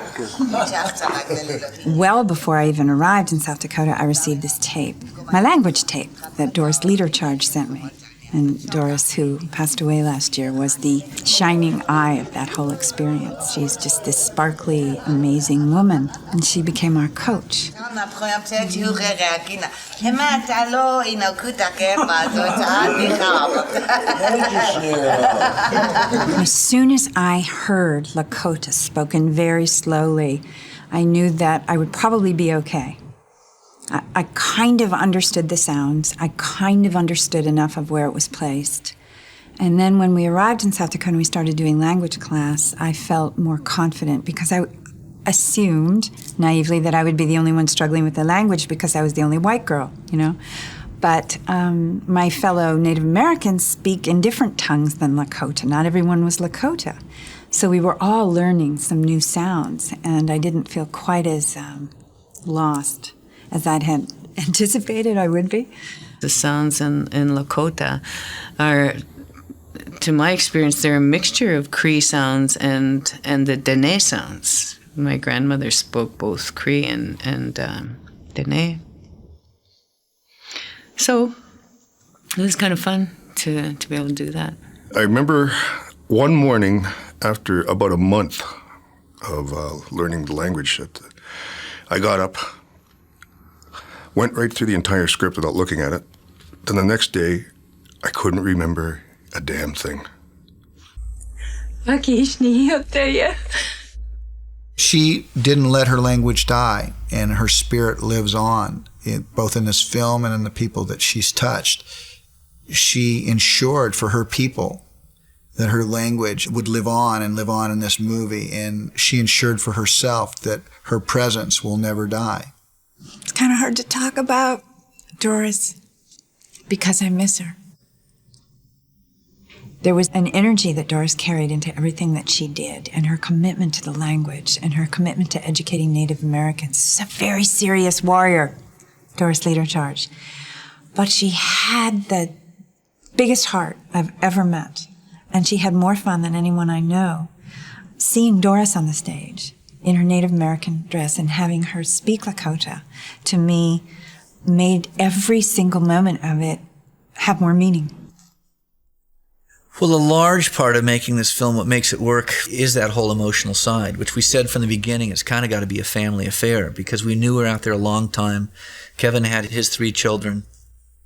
Well before I even arrived in South Dakota, I received this tape, my language tape that Doris Leader Charge sent me. And Doris, who passed away last year, was the shining eye of that whole experience. She's just this sparkly, amazing woman, and she became our coach. As soon as I heard Lakota spoken very slowly, I knew that I would probably be okay. I kind of understood the sounds. I kind of understood enough of where it was placed. And then when we arrived in South Dakota and we started doing language class, I felt more confident because I assumed naively that I would be the only one struggling with the language because I was the only white girl, you know. But my fellow Native Americans speak in different tongues than Lakota. Not everyone was Lakota. So we were all learning some new sounds, and I didn't feel quite as lost as I'd had anticipated I would be. The sounds in Lakota are, to my experience, they're a mixture of Cree sounds and the Dene sounds. My grandmother spoke both Cree and Dene. So it was kind of fun to be able to do that. I remember one morning after about a month of learning the language, I got up, went right through the entire script without looking at it. Then the next day, I couldn't remember a damn thing. She didn't let her language die, and her spirit lives on, both in this film and in the people that she's touched. She ensured for her people that her language would live on in this movie, and she ensured for herself that her presence will never die. It's kind of hard to talk about Doris because I miss her. There was an energy that Doris carried into everything that she did, and her commitment to the language and her commitment to educating Native Americans. She's a very serious warrior, Doris Leader Charge. But she had the biggest heart I've ever met, and she had more fun than anyone I know. Seeing Doris on the stage in her Native American dress and having her speak Lakota, to me, made every single moment of it have more meaning. Well, a large part of making this film, what makes it work, is that whole emotional side, which we said from the beginning, it's kind of got to be a family affair, because we knew we were out there a long time. Kevin had his 3 children.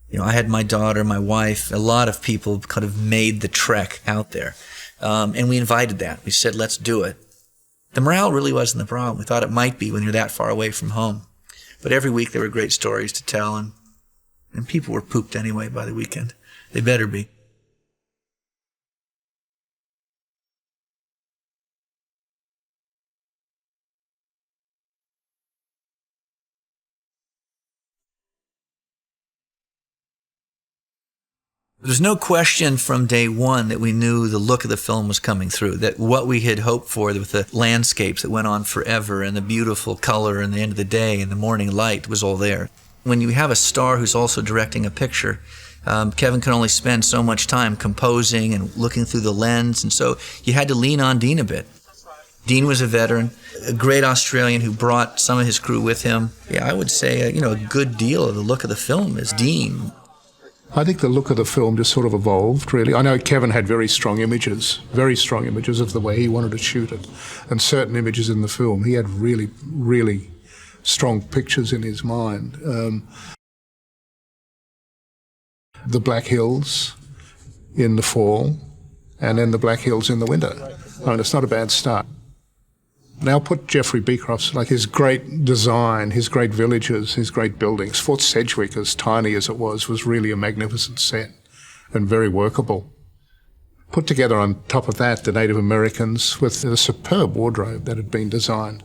You know, I had my daughter, my wife. A lot of people kind of made the trek out there. And we invited that. We said, let's do it. The morale really wasn't the problem. We thought it might be when you're that far away from home. But every week there were great stories to tell, and people were pooped anyway by the weekend. They better be. There's no question from day one that we knew the look of the film was coming through, that what we had hoped for with the landscapes that went on forever and the beautiful color and the end of the day and the morning light was all there. When you have a star who's also directing a picture, Kevin can only spend so much time composing and looking through the lens, and so you had to lean on Dean a bit. Dean was a veteran, a great Australian who brought some of his crew with him. Yeah, I would say, a good deal of the look of the film is Dean. I think the look of the film just sort of evolved, really. I know Kevin had very strong images of the way he wanted to shoot it, and certain images in the film. He had really, really strong pictures in his mind. The Black Hills in the fall, and then the Black Hills in the winter. I mean, it's not a bad start. Now put Jeffrey Beecroft's, like his great design, his great villages, his great buildings. Fort Sedgwick, as tiny as it was really a magnificent set and very workable. Put together on top of that the Native Americans with a superb wardrobe that had been designed.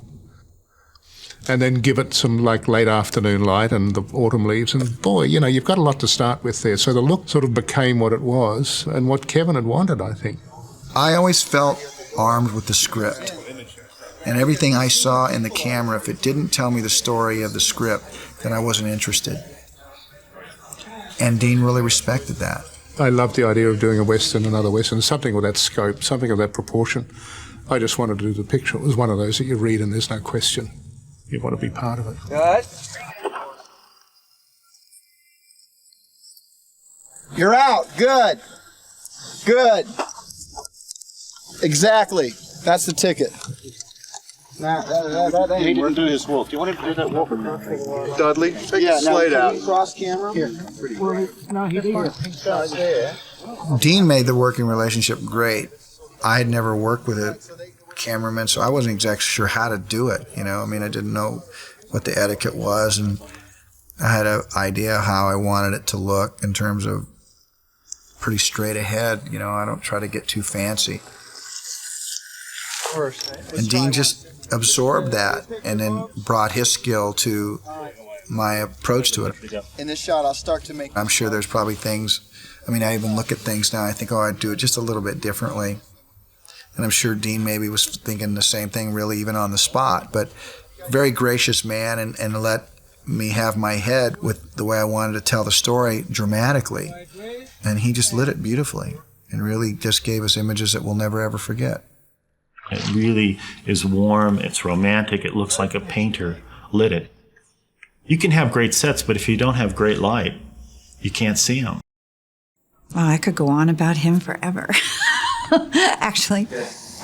And then give it some late afternoon light and the autumn leaves, and boy, you've got a lot to start with there. So the look sort of became what it was and what Kevin had wanted, I think. I always felt armed with the script. And everything I saw in the camera, if it didn't tell me the story of the script, then I wasn't interested. And Dean really respected that. I loved the idea of doing a Western, another Western, something with that scope, something of that proportion. I just wanted to do the picture. It was one of those that you read and there's no question. You want to be part of it. Good. You're out. Good. Good. Exactly. That's the ticket. Nah, that He didn't do his wolf. Do you want him to do that wolf? Dudley, take the slate out. Cross camera. Here. No, he did. Dean made the working relationship great. I had never worked with a cameraman, so I wasn't exactly sure how to do it. You know, I mean, I didn't know what the etiquette was, and I had an idea how I wanted it to look in terms of pretty straight ahead. You know, I don't try to get too fancy. And Dean just absorbed that and then brought his skill to my approach to it. In this shot, I'll start to make... I'm sure there's probably things, I mean, I even look at things now, I think, oh, I'd do it just a little bit differently. And I'm sure Dean maybe was thinking the same thing really even on the spot, but very gracious man and let me have my head with the way I wanted to tell the story dramatically. And he just lit it beautifully and really just gave us images that we'll never ever forget. It really is warm, it's romantic, it looks like a painter lit it. You can have great sets, but if you don't have great light, you can't see them. Well, I could go on about him forever. Actually.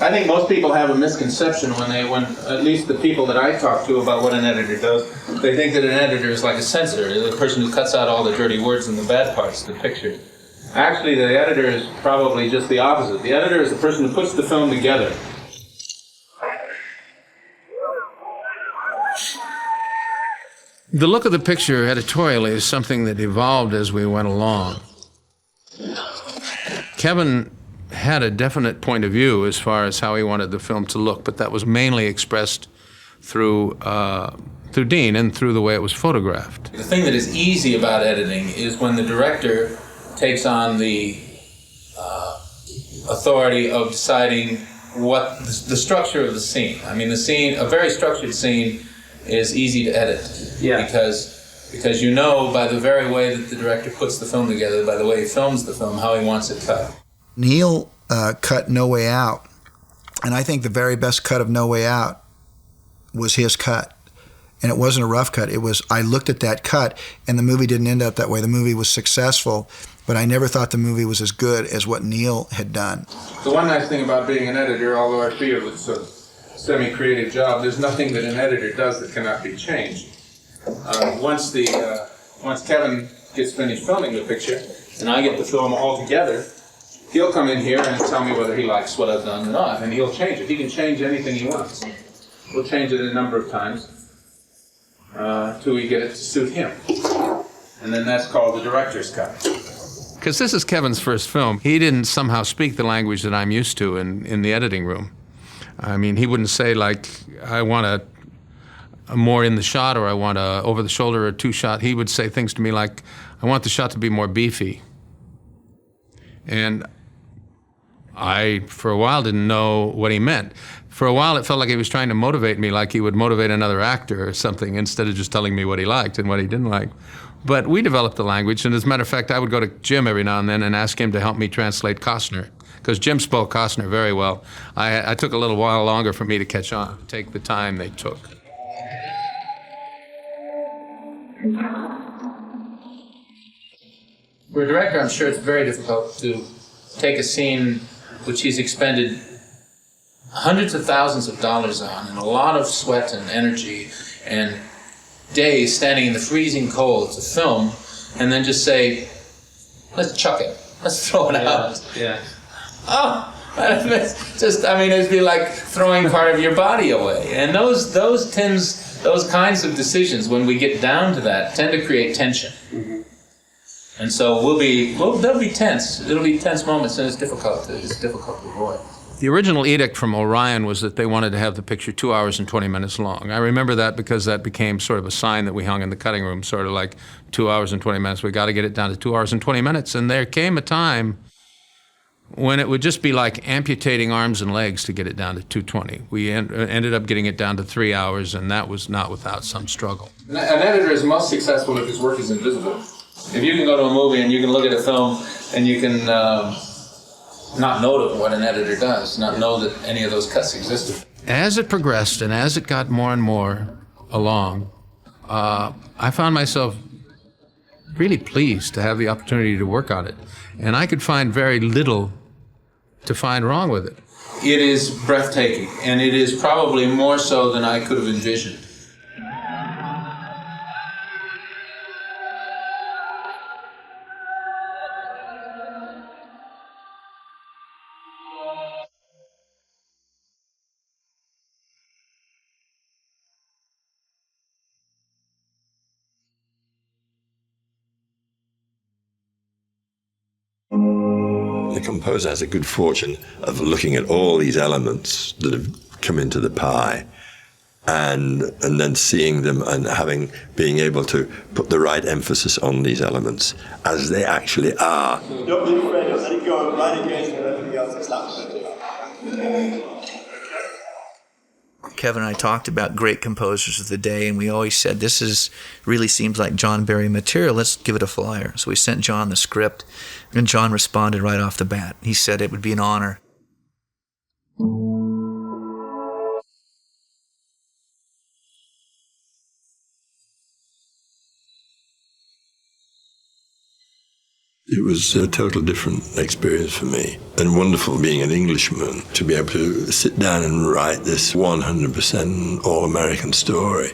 I think most people have a misconception when at least the people that I talk to about what an editor does, they think that an editor is like a censor, the person who cuts out all the dirty words and the bad parts of the picture. Actually, the editor is probably just the opposite. The editor is the person who puts the film together. The look of the picture editorially is something that evolved as we went along. Kevin had a definite point of view as far as how he wanted the film to look, but that was mainly expressed through Dean and through the way it was photographed. The thing that is easy about editing is when the director takes on the authority of deciding what the structure of the scene. I mean, a very structured scene is easy to edit, because you know by the very way that the director puts the film together, by the way he films the film, how he wants it cut. Neil cut No Way Out, and I think the very best cut of No Way Out was his cut. And it wasn't a rough cut. It was, I looked at that cut, and the movie didn't end up that way. The movie was successful, but I never thought the movie was as good as what Neil had done. The one nice thing about being an editor, although I feel it's a semi-creative job, there's nothing that an editor does that cannot be changed. Once Kevin gets finished filming the picture, and I get the film all together, he'll come in here and tell me whether he likes what I've done or not, and he'll change it. He can change anything he wants. We'll change it a number of times till we get it to suit him. And then that's called the director's cut. Because this is Kevin's first film. He didn't somehow speak the language that I'm used to in the editing room. I mean, he wouldn't say, like, I want a more in the shot, or I want a over the shoulder or two shot. He would say things to me like, I want the shot to be more beefy. And I, for a while, didn't know what he meant. For a while, it felt like he was trying to motivate me, like he would motivate another actor or something, instead of just telling me what he liked and what he didn't like. But we developed the language, and as a matter of fact, I would go to Jim every now and then and ask him to help me translate Costner, because Jim spoke Costner very well. I took a little while longer for me to catch on, take the time they took. For a director, I'm sure it's very difficult to take a scene which he's expended hundreds of thousands of dollars on, and a lot of sweat and energy and days standing in the freezing cold to film, and then just say, let's chuck it, let's throw it out. Yeah. Oh, it's just, I mean, it'd be like throwing part of your body away. And those kinds of decisions, when we get down to that, tend to create tension. Mm-hmm. And so they'll be tense. It'll be tense moments, and it's difficult to avoid. The original edict from Orion was that they wanted to have the picture 2 hours and 20 minutes long. I remember that because that became sort of a sign that we hung in the cutting room, sort of like 2 hours and 20 minutes. We got to get it down to 2 hours and 20 minutes. And there came a time when it would just be like amputating arms and legs to get it down to 220. We ended up getting it down to 3 hours, and that was not without some struggle. An editor is most successful if his work is invisible. If you can go to a movie and you can look at a film and you can not know what an editor does, not know that any of those cuts existed. As it progressed and as it got more and more along, I found myself really pleased to have the opportunity to work on it. And I could find very little to find wrong with it. It is breathtaking, and it is probably more so than I could have envisioned. The composer has a good fortune of looking at all these elements that have come into the pie and then seeing them and being able to put the right emphasis on these elements as they actually are. Don't be afraid of letting go right against everything else that's happening. Kevin and I talked about great composers of the day, and we always said, this really seems like John Barry material, let's give it a flyer. So we sent John the script, and John responded right off the bat. He said it would be an honor. It was a total different experience for me, and wonderful being an Englishman to be able to sit down and write this 100% all-American story.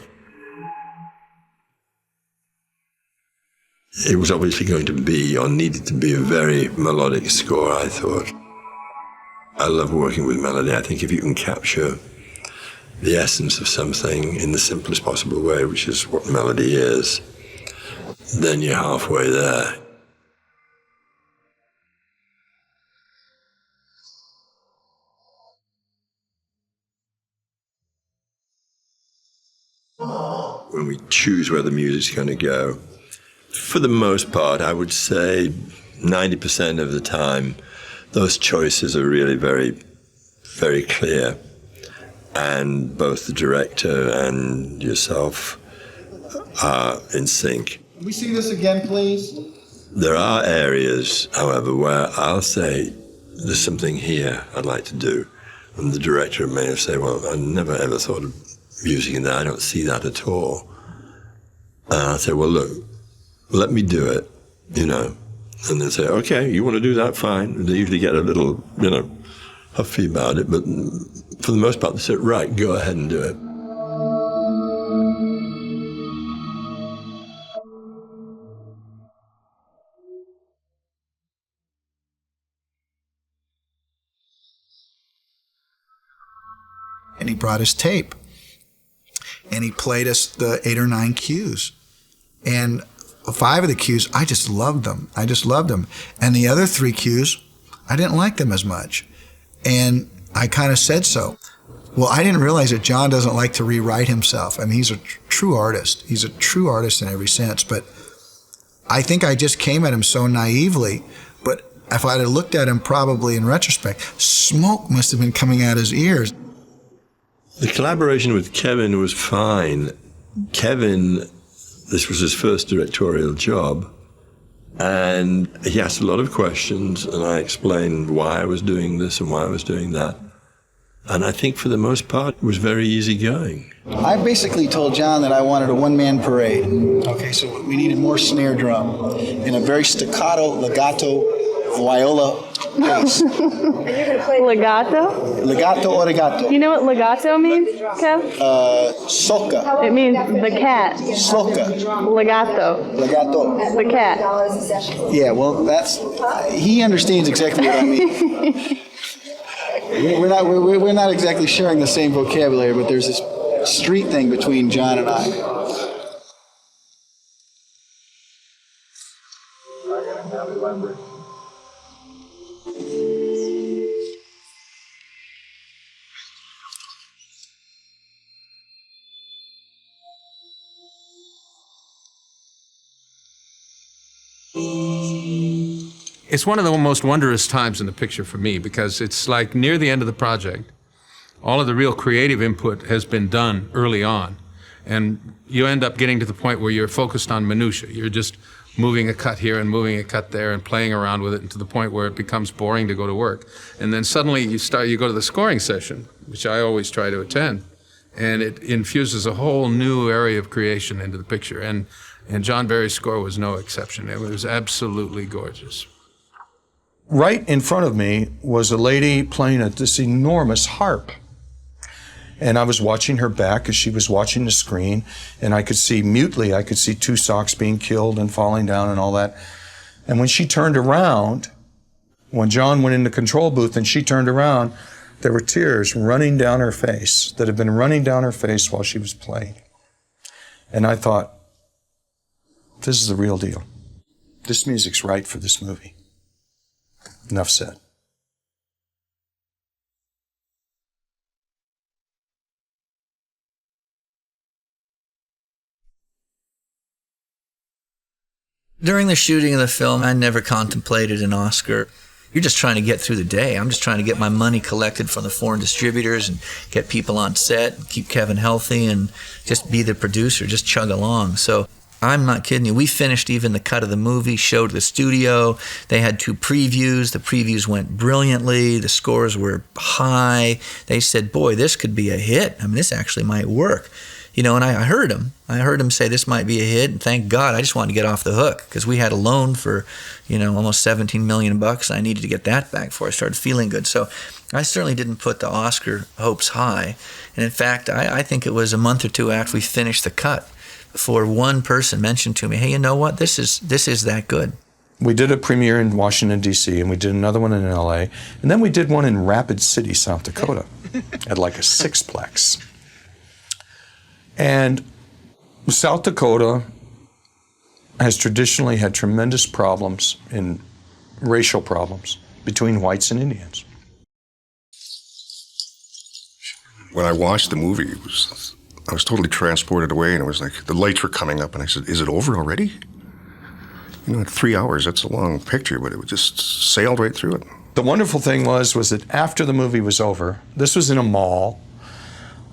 It was obviously going to be, or needed to be, a very melodic score, I thought. I love working with melody. I think if you can capture the essence of something in the simplest possible way, which is what melody is, then you're halfway there. When we choose where the music's going to go, for the most part, I would say 90% of the time, those choices are really very, very clear. And both the director and yourself are in sync. Can we see this again, please? There are areas, however, where I'll say, there's something here I'd like to do. And the director may have said, well, I never ever thought of using that, I don't see that at all. And I'll say, well, look, let me do it, And they'll say, okay, you want to do that, fine. They usually get a little, huffy about it, but for the most part, they say, right, go ahead and do it. And he brought his tape. And he played us the 8 or 9 cues. And 5 of the cues, I just loved them. And the other 3 cues, I didn't like them as much. And I kind of said so. Well, I didn't realize that John doesn't like to rewrite himself. I mean, he's a true artist. He's a true artist in every sense. But I think I just came at him so naively. But if I'd have looked at him probably in retrospect, smoke must have been coming out his ears. The collaboration with Kevin was fine. Kevin, this was his first directorial job, and he asked a lot of questions, and I explained why I was doing this and why I was doing that. And I think for the most part, it was very easygoing. I basically told John that I wanted a one-man parade. Okay, so we needed more snare drum in a very staccato, legato, viola pace. And you're going to play legato? Legato or legato? You know what legato means, Kev? Soca. It means the cat. Soca. Legato. Legato. The cat. Yeah, well, he understands exactly what I mean. We're not exactly sharing the same vocabulary, but there's this street thing between John and I. It's one of the most wondrous times in the picture for me, because it's like near the end of the project. All of the real creative input has been done early on, and you end up getting to the point where you're focused on minutia. You're just moving a cut here and moving a cut there and playing around with it, and to the point where it becomes boring to go to work. And then suddenly you go to the scoring session, which I always try to attend, and it infuses a whole new area of creation into the picture. And John Barry's score was no exception. It was absolutely gorgeous. Right in front of me was a lady playing this enormous harp. And I was watching her back as she was watching the screen, and I could see mutely, I could see two Sox being killed and falling down and all that. And when she turned around, when John went in the control booth and she turned around, there were tears running down her face that had been running down her face while she was playing. And I thought, this is the real deal. This music's right for this movie. Enough said. During the shooting of the film, I never contemplated an Oscar. You're just trying to get through the day. I'm just trying to get my money collected from the foreign distributors and get people on set, and keep Kevin healthy, and just be the producer, just chug along. So I'm not kidding you. We finished even the cut of the movie, showed the studio. They had 2 previews. The previews went brilliantly. The scores were high. They said, boy, this could be a hit. I mean, this actually might work. You know, and I heard him. I heard him say this might be a hit, and thank God, I just wanted to get off the hook because we had a loan for, almost $17 million. I needed to get that back before I started feeling good. So I certainly didn't put the Oscar hopes high. And in fact, I think it was a month or 2 after we finished the cut before one person mentioned to me, hey, you know what, this is that good. We did a premiere in Washington, D.C., and we did another one in L.A., and then we did one in Rapid City, South Dakota, at like a sixplex. And South Dakota has traditionally had tremendous problems in racial problems between whites and Indians. When I watched the movie, I was totally transported away, and it was like the lights were coming up, and I said, is it over already? 3 hours, that's a long picture, but it just sailed right through it. The wonderful thing was that after the movie was over, this was in a mall,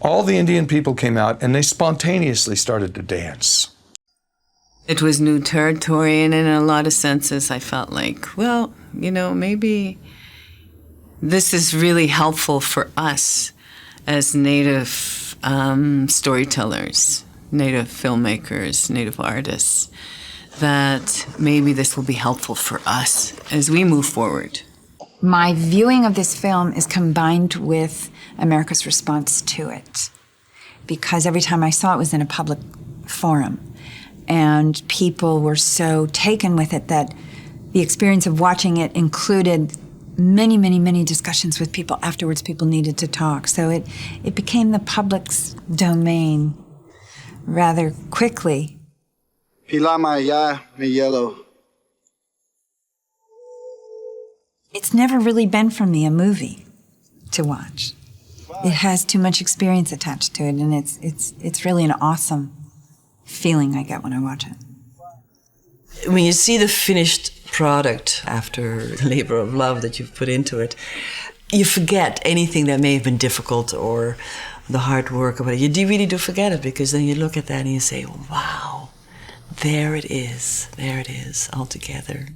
all the Indian people came out and they spontaneously started to dance. It was new territory, and in a lot of senses I felt like, well, maybe this is really helpful for us as Native storytellers, Native filmmakers, Native artists, that maybe this will be helpful for us as we move forward. My viewing of this film is combined with America's response to it, because every time I saw it was in a public forum, and people were so taken with it that the experience of watching it included many, many, many discussions with people afterwards. People needed to talk, so it became the public's domain rather quickly. Pilama ya me yellow. It's never really been for me a movie to watch. It has too much experience attached to it, and it's really an awesome feeling I get when I watch it. When you see the finished product after the labor of love that you've put into it, you forget anything that may have been difficult or the hard work or whatever. You really do forget it, because then you look at that and you say, wow, there it is all together.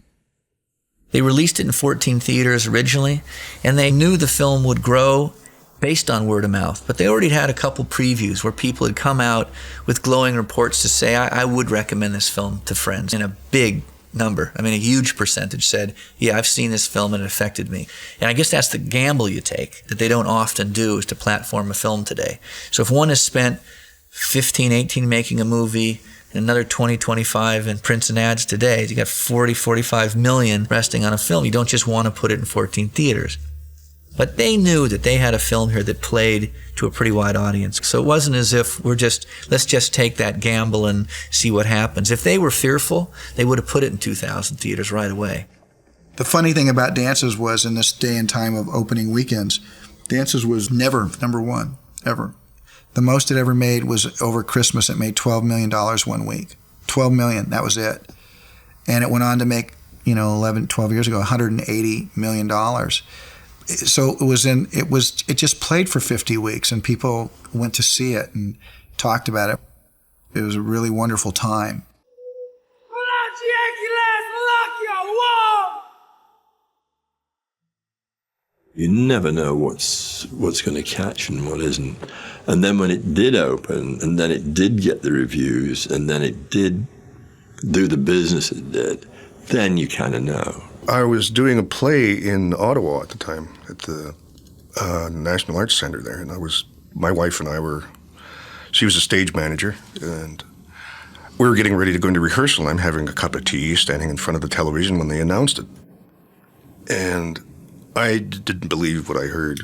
They released it in 14 theaters originally, and they knew the film would grow based on word of mouth. But they already had a couple previews where people had come out with glowing reports to say, I would recommend this film to friends. And a big number, a huge percentage said, yeah, I've seen this film and it affected me. And I guess that's the gamble you take that they don't often do, is to platform a film today. So if one has spent 15, 18 making a movie, and another 20, 25 in prints and ads today, you got 40, 45 million resting on a film. You don't just want to put it in 14 theaters. But they knew that they had a film here that played to a pretty wide audience. So it wasn't as if let's just take that gamble and see what happens. If they were fearful, they would have put it in 2,000 theaters right away. The funny thing about Dances was, in this day and time of opening weekends, Dances was never number one, ever. The most it ever made was over Christmas. It made $12 million one week. $12 million, that was it. And it went on to make, 11, 12 years ago, $180 million. So it just played for 50 weeks, and people went to see it and talked about it. It was a really wonderful time. You never know what's going to catch and what isn't. And then when it did open, and then it did get the reviews, and then it did do the business it did, then you kind of know. I was doing a play in Ottawa at the time at the National Arts Centre there, and my wife and I were, she was a stage manager, and we were getting ready to go into rehearsal, and I'm having a cup of tea, standing in front of the television when they announced it. And I didn't believe what I heard.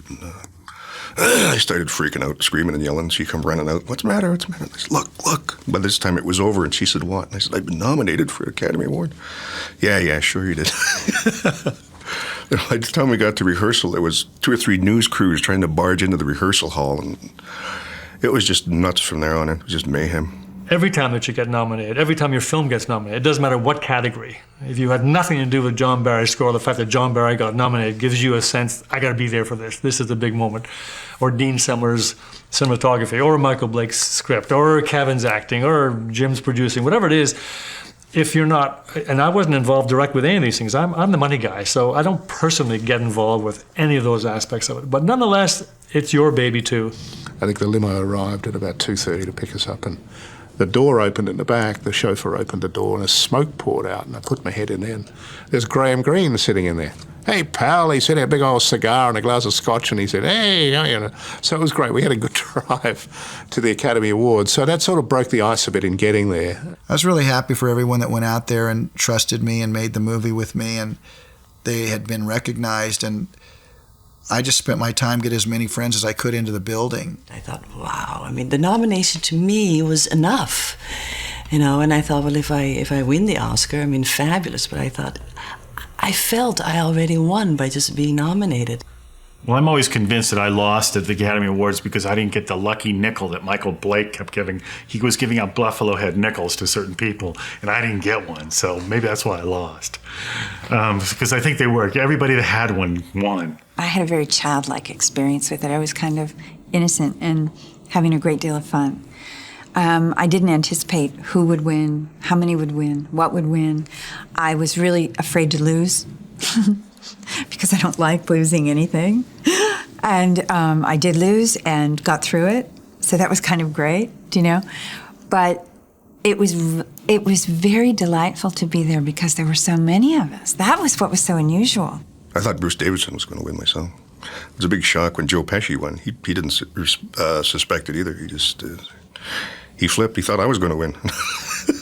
I started freaking out, screaming and yelling. She come running out, "What's the matter? What's the matter?" I said, "Look." By this time it was over, and she said, "What?" And I said, "I've been nominated for an Academy Award." Yeah, sure you did. By the time we got to rehearsal, there was 2 or 3 news crews trying to barge into the rehearsal hall, and it was just nuts from there on in. It was just mayhem. Every time that you get nominated, every time your film gets nominated, it doesn't matter what category. If you had nothing to do with John Barry's score, the fact that John Barry got nominated gives you a sense, I got to be there for this. This is a big moment. Or Dean Summer's cinematography, or Michael Blake's script, or Kevin's acting, or Jim's producing, whatever it is. If you're not, and I wasn't involved direct with any of these things, I'm the money guy, so I don't personally get involved with any of those aspects of it. But nonetheless, it's your baby too. I think the limo arrived at about 2:30 to pick us up, and the door opened in the back, the chauffeur opened the door, and a smoke poured out, and I put my head in there, and there's Graham Greene sitting in there. "Hey, pal," he said, "a big old cigar and a glass of scotch," and he said, "Hey," you know. So it was great. We had a good drive to the Academy Awards, so that sort of broke the ice a bit in getting there. I was really happy for everyone that went out there and trusted me and made the movie with me, and they had been recognized, and I just spent my time get as many friends as I could into the building. I thought, wow, I mean, the nomination to me was enough, you know, and I thought, well, if I win the Oscar, I mean, fabulous, but I thought, I felt I already won by just being nominated. Well, I'm always convinced that I lost at the Academy Awards because I didn't get the lucky nickel that Michael Blake kept giving. He was giving out buffalo head nickels to certain people, and I didn't get one, so maybe that's why I lost. Because I think they worked. Everybody that had one won. I had a very childlike experience with it. I was kind of innocent and having a great deal of fun. I didn't anticipate who would win, how many would win, what would win. I was really afraid to lose because I don't like losing anything. And I did lose and got through it, so that was kind of great, you know. But it was very delightful to be there because there were so many of us. That was what was so unusual. I thought Bruce Davison was going to win myself. It was a big shock when Joe Pesci won. He didn't suspect it either. He just he flipped. He thought I was going to win.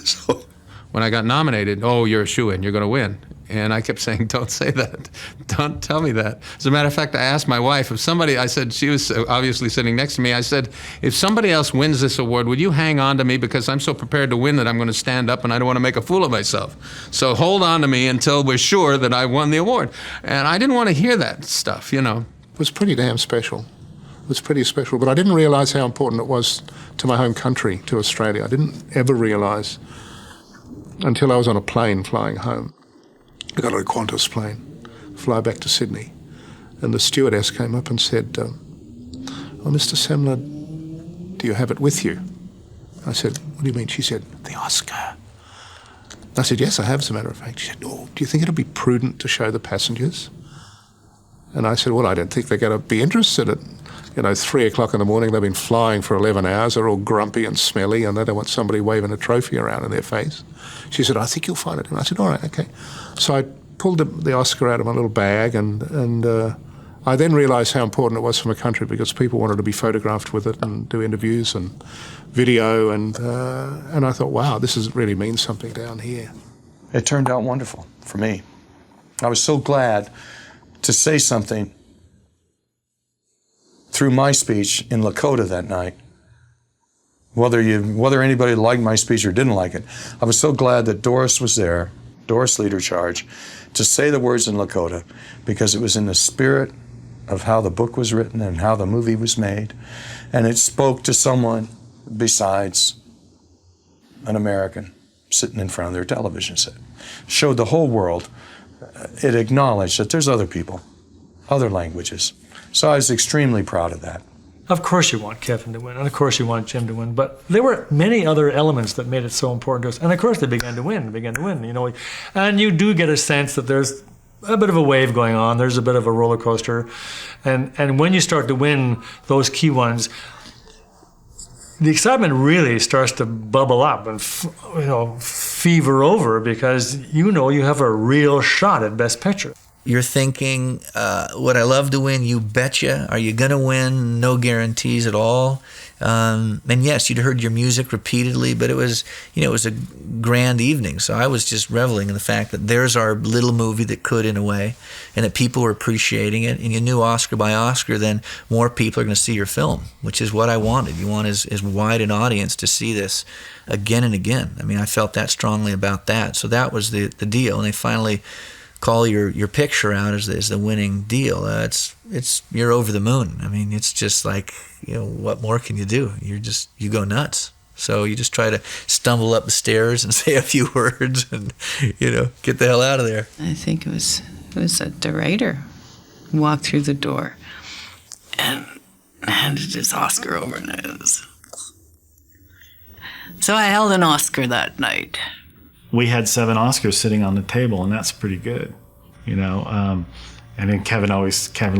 So. When I got nominated, "Oh, you're a shoo-in, you're going to win." And I kept saying, "Don't say that. Don't tell me that." As a matter of fact, I asked my wife, if somebody, I said, she was obviously sitting next to me, I said, "If somebody else wins this award, would you hang on to me? Because I'm so prepared to win that I'm going to stand up and I don't want to make a fool of myself. So hold on to me until we're sure that I won the award." And I didn't want to hear that stuff, you know. It was pretty damn special. It was pretty special, but I didn't realize how important it was to my home country, to Australia. I didn't ever realize until I was on a plane flying home. I got on a Qantas plane, fly back to Sydney, and the stewardess came up and said, "Oh, Mr. Semler, do you have it with you?" I said, "What do you mean?" She said, "The Oscar." I said, "Yes, I have, as a matter of fact." She said, "Oh, do you think it'll be prudent to show the passengers?" And I said, "Well, I don't think they're going to be interested at, 3 o'clock in the morning. They've been flying for 11 hours. They're all grumpy and smelly, and they don't want somebody waving a trophy around in their face." She said, "I think you'll find it." And I said, "All right, okay." So I pulled the Oscar out of my little bag, and I then realised how important it was for my country because people wanted to be photographed with it and do interviews and video, and I thought, wow, this really means something down here. It turned out wonderful for me. I was so glad to say something through my speech in Lakota that night. Whether anybody liked my speech or didn't like it, I was so glad that Doris was there, Doris Leader Charge, to say the words in Lakota, because it was in the spirit of how the book was written and how the movie was made, and it spoke to someone besides an American sitting in front of their television set. Showed the whole world, it acknowledged that there's other people, other languages. So I was extremely proud of that. Of course you want Kevin to win, and of course you want Jim to win, but there were many other elements that made it so important to us. And of course they began to win, you know. And you do get a sense that there's a bit of a wave going on. There's a bit of a roller coaster. And when you start to win those key ones, the excitement really starts to bubble up and fever over, because you have a real shot at Best Picture. You're thinking, would I love to win? You betcha. Are you going to win? No guarantees at all. And yes, you'd heard your music repeatedly, but it was a grand evening. So I was just reveling in the fact that there's our little movie that could, in a way, and that people were appreciating it. And you knew Oscar by Oscar, then more people are going to see your film, which is what I wanted. You want as wide an audience to see this again and again. I mean, I felt that strongly about that. So that was the deal. And they finally call your picture out as the winning deal. You're over the moon. I mean, it's just like, what more can you do? You go nuts. So you just try to stumble up the stairs and say a few words and, get the hell out of there. I think it was a director who walked through the door and handed his Oscar over his. So I held an Oscar that night. We had 7 Oscars sitting on the table, and that's pretty good, And then Kevin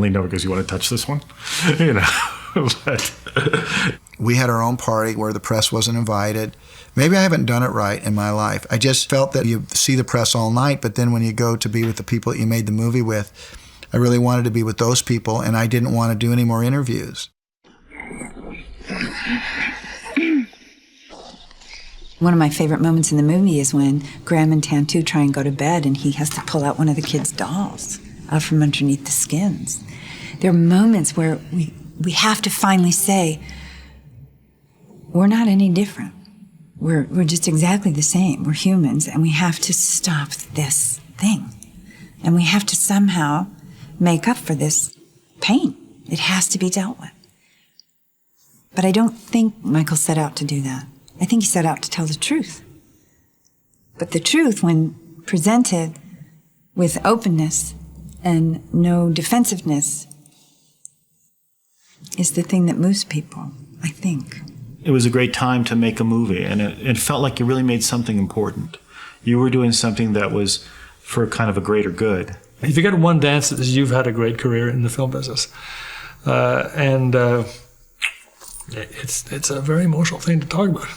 leaned over because, you want to touch this one, But we had our own party where the press wasn't invited. Maybe I haven't done it right in my life. I just felt that you see the press all night, but then when you go to be with the people that you made the movie with, I really wanted to be with those people, and I didn't want to do any more interviews. One of my favorite moments in the movie is when Graham and Tantu try and go to bed and he has to pull out one of the kids' dolls out from underneath the skins. There are moments where we have to finally say, we're not any different. We're just exactly the same. We're humans, and we have to stop this thing. And we have to somehow make up for this pain. It has to be dealt with. But I don't think Michael set out to do that. I think he set out to tell the truth. But the truth, when presented with openness and no defensiveness, is the thing that moves people, I think. It was a great time to make a movie, and it felt like you really made something important. You were doing something that was for kind of a greater good. If you get one dance, you've had a great career in the film business. It's a very emotional thing to talk about.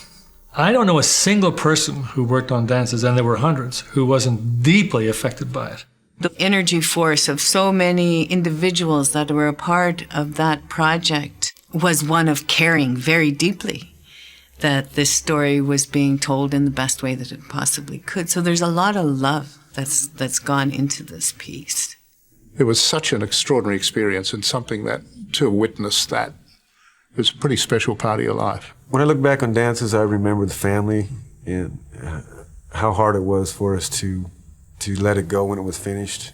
I don't know a single person who worked on dances, and there were hundreds, who wasn't deeply affected by it. The energy force of so many individuals that were a part of that project was one of caring very deeply that this story was being told in the best way that it possibly could. So there's a lot of love that's gone into this piece. It was such an extraordinary experience, and something that, to witness that, it was a pretty special part of your life. When I look back on dances, I remember the family and how hard it was for us to let it go when it was finished.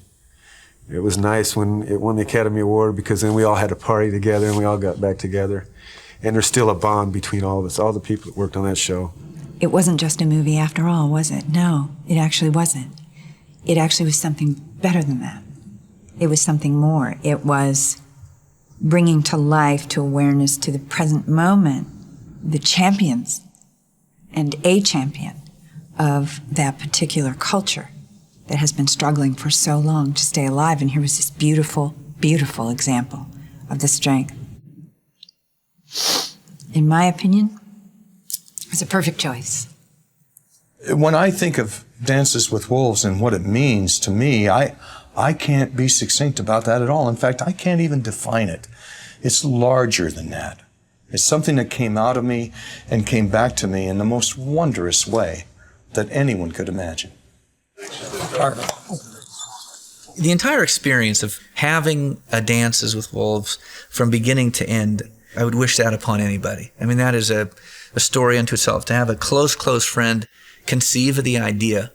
It was nice when it won the Academy Award, because then we all had a party together and we all got back together. And there's still a bond between all of us, all the people that worked on that show. It wasn't just a movie after all, was it? No, it actually wasn't. It actually was something better than that. It was something more. It was bringing to life, to awareness, to the present moment, the champions and a champion of that particular culture that has been struggling for so long to stay alive. And here was this beautiful, beautiful example of the strength. In my opinion, it was a perfect choice. When I think of Dances with Wolves and what it means to me, I can't be succinct about that at all. In fact, I can't even define it. It's larger than that. It's something that came out of me and came back to me in the most wondrous way that anyone could imagine. The entire experience of having a Dances with Wolves from beginning to end, I would wish that upon anybody. I mean, that is a story unto itself. To have a close friend conceive of the idea,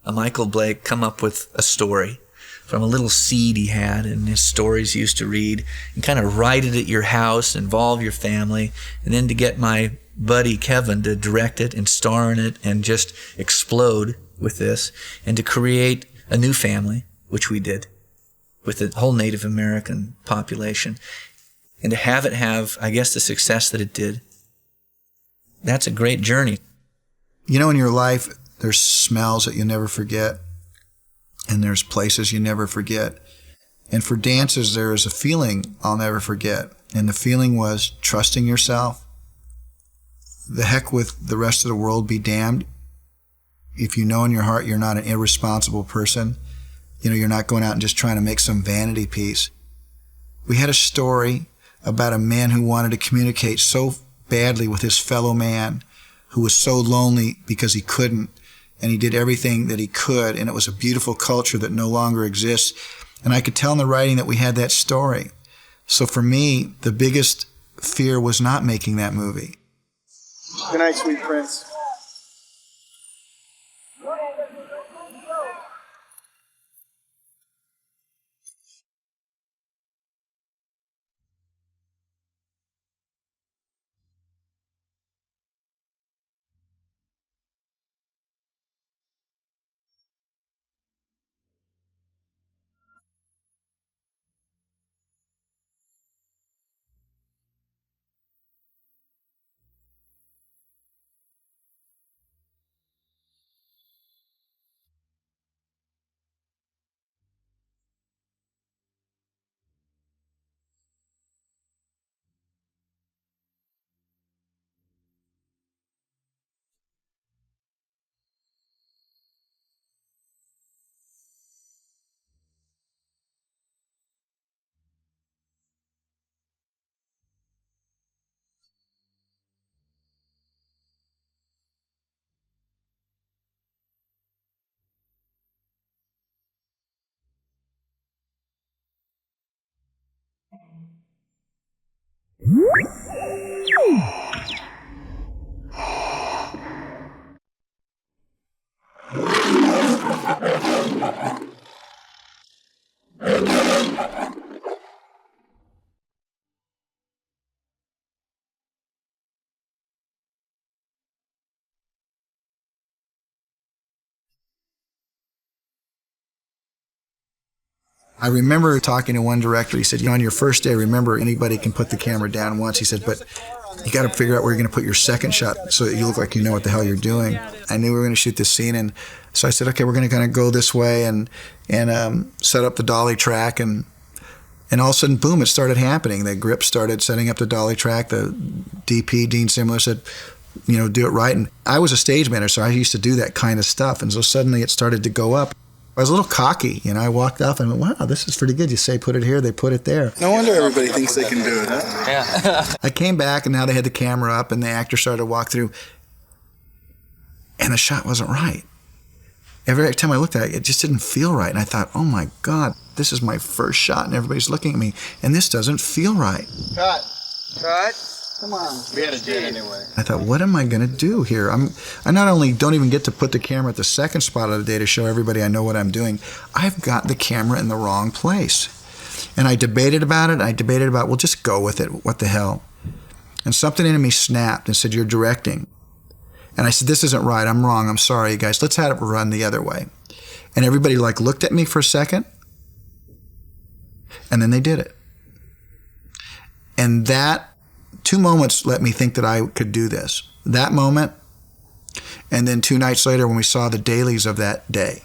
a Michael Blake come up with a story from a little seed he had in his stories he used to read, and kind of write it at your house, involve your family, and then to get my buddy Kevin to direct it and star in it and just explode with this, and to create a new family, which we did, with the whole Native American population, and to have it have, I guess, the success that it did. That's a great journey. You know, in your life, there's smells that you'll never forget. and there's places you never forget. And for dances, there is a feeling I'll never forget. And the feeling was trusting yourself. The heck with the rest of the world be damned. If you know in your heart you're not an irresponsible person, you're not going out and just trying to make some vanity piece. We had a story about a man who wanted to communicate so badly with his fellow man, who was so lonely because he couldn't, and he did everything that he could, and it was a beautiful culture that no longer exists. And I could tell in the writing that we had that story. So for me, the biggest fear was not making that movie. Good night, sweet prince. I remember talking to one director. He said, on your first day, remember, anybody can put the camera down once. He said, but you got to figure out where you're going to put your second shot so that you look like you know what the hell you're doing. I knew we were going to shoot this scene, and so I said, okay, we're going to kind of go this way and set up the dolly track, and all of a sudden, boom, it started happening. The grip started setting up the dolly track. The DP, Dean Simler, said, do it right. And I was a stage manager, so I used to do that kind of stuff, and so suddenly it started to go up. I was a little cocky, I walked off and went, wow, this is pretty good. You say put it here, they put it there. No wonder everybody thinks they can do it, huh? Yeah. I came back, and now they had the camera up, and the actor started to walk through, and the shot wasn't right. Every time I looked at it, it just didn't feel right. And I thought, oh my God, this is my first shot, and everybody's looking at me, and this doesn't feel right. Cut. Come on. We had a date anyway. I thought, what am I going to do here? I not only don't even get to put the camera at the second spot of the day to show everybody I know what I'm doing, I've got the camera in the wrong place. And I debated about it. Well, just go with it. What the hell? And something in me snapped and said, you're directing. And I said, this isn't right. I'm wrong. I'm sorry, you guys. Let's have it run the other way. And everybody looked at me for a second, and then they did it. And that 2 moments let me think that I could do this. That moment, and then 2 nights later when we saw the dailies of that day,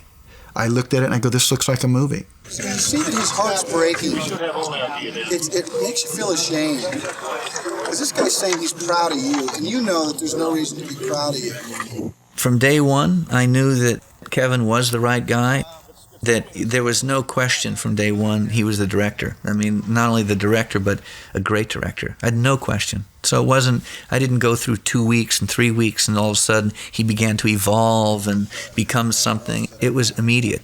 I looked at it and I go, this looks like a movie. You see that his heart's breaking. It makes you feel ashamed. Because this guy's saying he's proud of you, and you know that there's no reason to be proud of you. From day one, I knew that Kevin was the right guy, that there was no question from day one he was the director. I mean, not only the director, but a great director. I had no question. So it wasn't, I didn't go through 2 weeks and 3 weeks and all of a sudden he began to evolve and become something. It was immediate.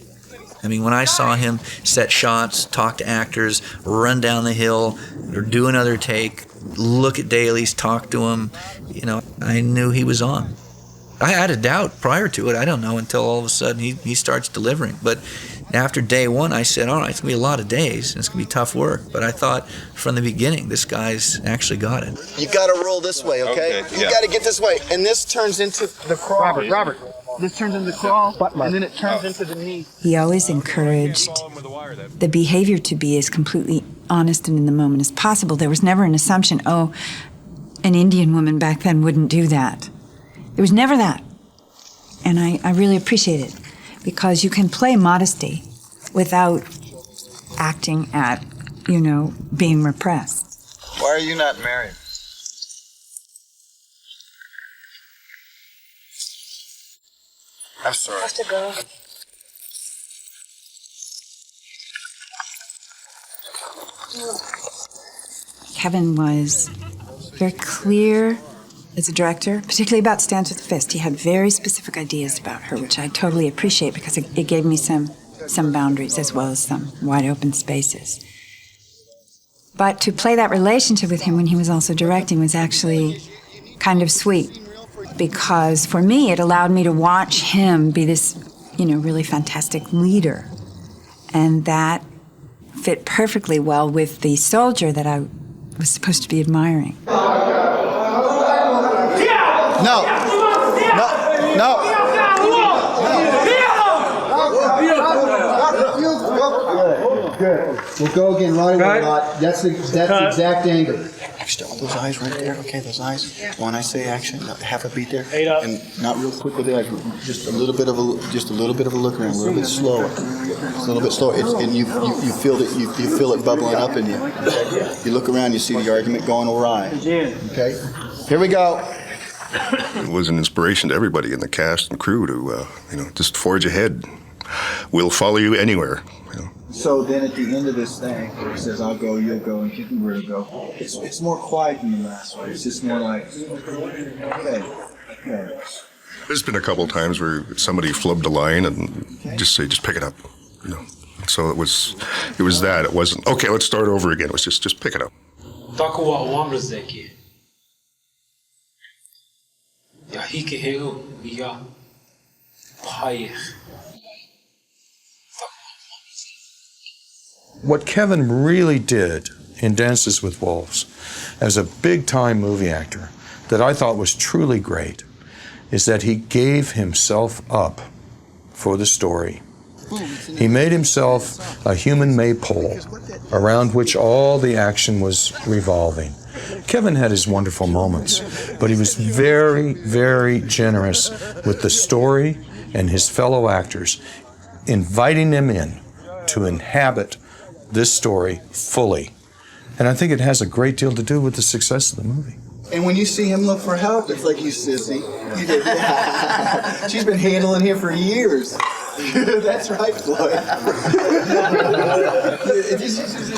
I mean, when I saw him set shots, talk to actors, run down the hill, or do another take, look at dailies, talk to him, I knew he was on. I had a doubt prior to it. I don't know until all of a sudden he starts delivering. But after day one, I said, all right, it's going to be a lot of days, and it's going to be tough work. But I thought from the beginning, this guy's actually got it. You got to roll this way, okay? You got to get this way. And this turns into the crawl. Robert. This turns into the crawl, and then it turns into the knee. He always encouraged the behavior to be as completely honest and in the moment as possible. There was never an assumption, oh, an Indian woman back then wouldn't do that. There was never that. And I really appreciate it. because you can play modesty without acting at, being repressed. Why are you not married? I'm sorry. Has to go. Kevin was very clear as a director, particularly about Stands with the Fist. He had very specific ideas about her, which I totally appreciate because it gave me some boundaries as well as some wide open spaces. But to play that relationship with him when he was also directing was actually kind of sweet, because for me it allowed me to watch him be this, really fantastic leader. And that fit perfectly well with the soldier that I was supposed to be admiring. Good. We'll go again right away. That's the exact angle. Still, those eyes right there. Okay, those eyes. When I say action, half a beat there, and not real quick with the eyes. Just a little bit of a look around, a little bit slower, and you feel it. You feel it bubbling up in you. You look around, you see the argument going awry. Okay, here we go. It was an inspiration to everybody in the cast and crew to, just forge ahead. We'll follow you anywhere. So then at the end of this thing, where it says, I'll go, you'll go, and give me where to go, it's more quiet than the last one. It's just more like, okay. There's been a couple times where somebody flubbed a line and just pick it up, So it was that. It wasn't, okay, let's start over again. It was just pick it up. What Kevin really did in Dances with Wolves as a big-time movie actor that I thought was truly great is that he gave himself up for the story. He made himself a human maypole around which all the action was revolving. Kevin had his wonderful moments, but he was very, very generous with the story and his fellow actors, inviting them in to inhabit this story fully. And I think it has a great deal to do with the success of the movie. And when you see him look for help, it's like, you sissy. She's been handling him for years. That's right, Floyd.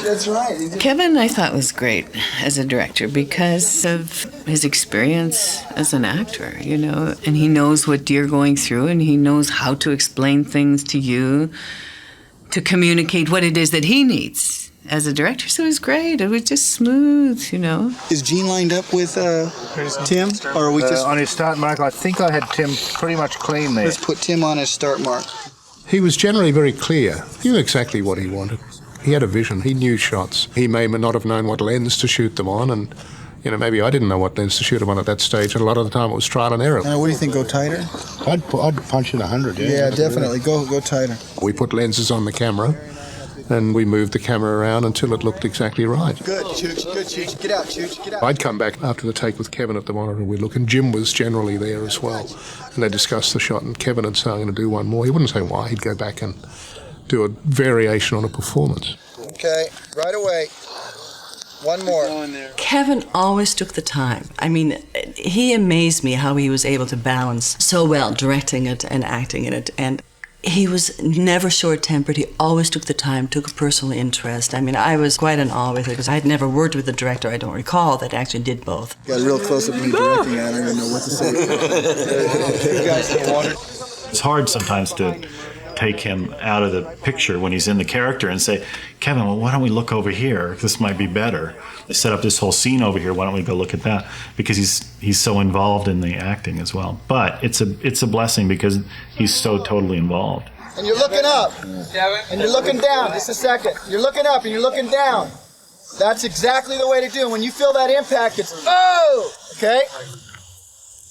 That's right. Kevin, I thought, was great as a director because of his experience as an actor, and he knows what you're going through, and he knows how to explain things to you, to communicate what it is that he needs as a director. So it was great. It was just smooth, Is Gene lined up with Tim? Or are we just on his start mark? I think I had Tim pretty much clean there. Let's put Tim on his start mark. He was generally very clear. He knew exactly what he wanted. He had a vision. He knew shots. He may not have known what lens to shoot them on, and maybe I didn't know what lens to shoot them on at that stage, and a lot of the time it was trial and error. What do you think? Go tighter? I'd punch it 100. Yeah, definitely. Go tighter. We put lenses on the camera, and we moved the camera around until it looked exactly right. Good, Chooch. Get out, Chooch. Get out. I'd come back after the take with Kevin at the monitor, and we'd look, and Jim was generally there as well. And they discussed the shot, and Kevin would say, I'm going to do one more. He wouldn't say why. He'd go back and do a variation on a performance. Okay, right away. One more. Kevin always took the time. I mean, he amazed me how he was able to balance so well directing it and acting in it. And he was never short-tempered. He always took the time, took a personal interest. I mean, I was quite in awe with it because I had never worked with a director, I don't recall, that actually did both. Got a real close-up of me directing. I don't even know what to say. You guys get water. It's hard sometimes to take him out of the picture when he's in the character and say, Kevin, well, why don't we look over here? This might be better. They set up this whole scene over here. Why don't we go look at that? Because he's so involved in the acting as well. But it's a blessing because he's so totally involved. And you're looking up. And you're looking down. Just a second. You're looking up and you're looking down. That's exactly the way to do it. When you feel that impact, it's, oh! Okay?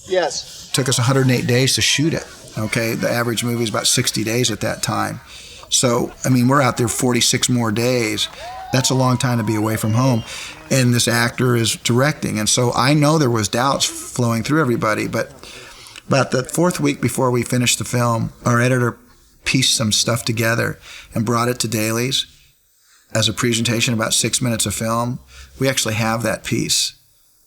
Yes. It took us 108 days to shoot it. Okay, the average movie is about 60 days at that time. So, I mean, we're out there 46 more days. That's a long time to be away from home. And this actor is directing. And so I know there was doubts flowing through everybody. But about the fourth week before we finished the film, our editor pieced some stuff together and brought it to dailies as a presentation, about 6 minutes of film. We actually have that piece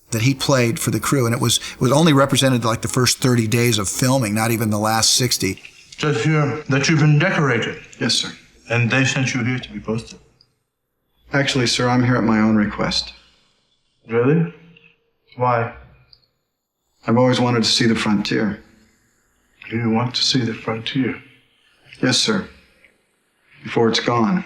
that he played for the crew, and it was only represented like the first 30 days of filming, not even the last 60. Just hear that you've been decorated. Yes, sir. And they sent you here to be posted. Actually, sir, I'm here at my own request. Really? Why? I've always wanted to see the frontier. Do you want to see the frontier? Yes, sir. Before it's gone.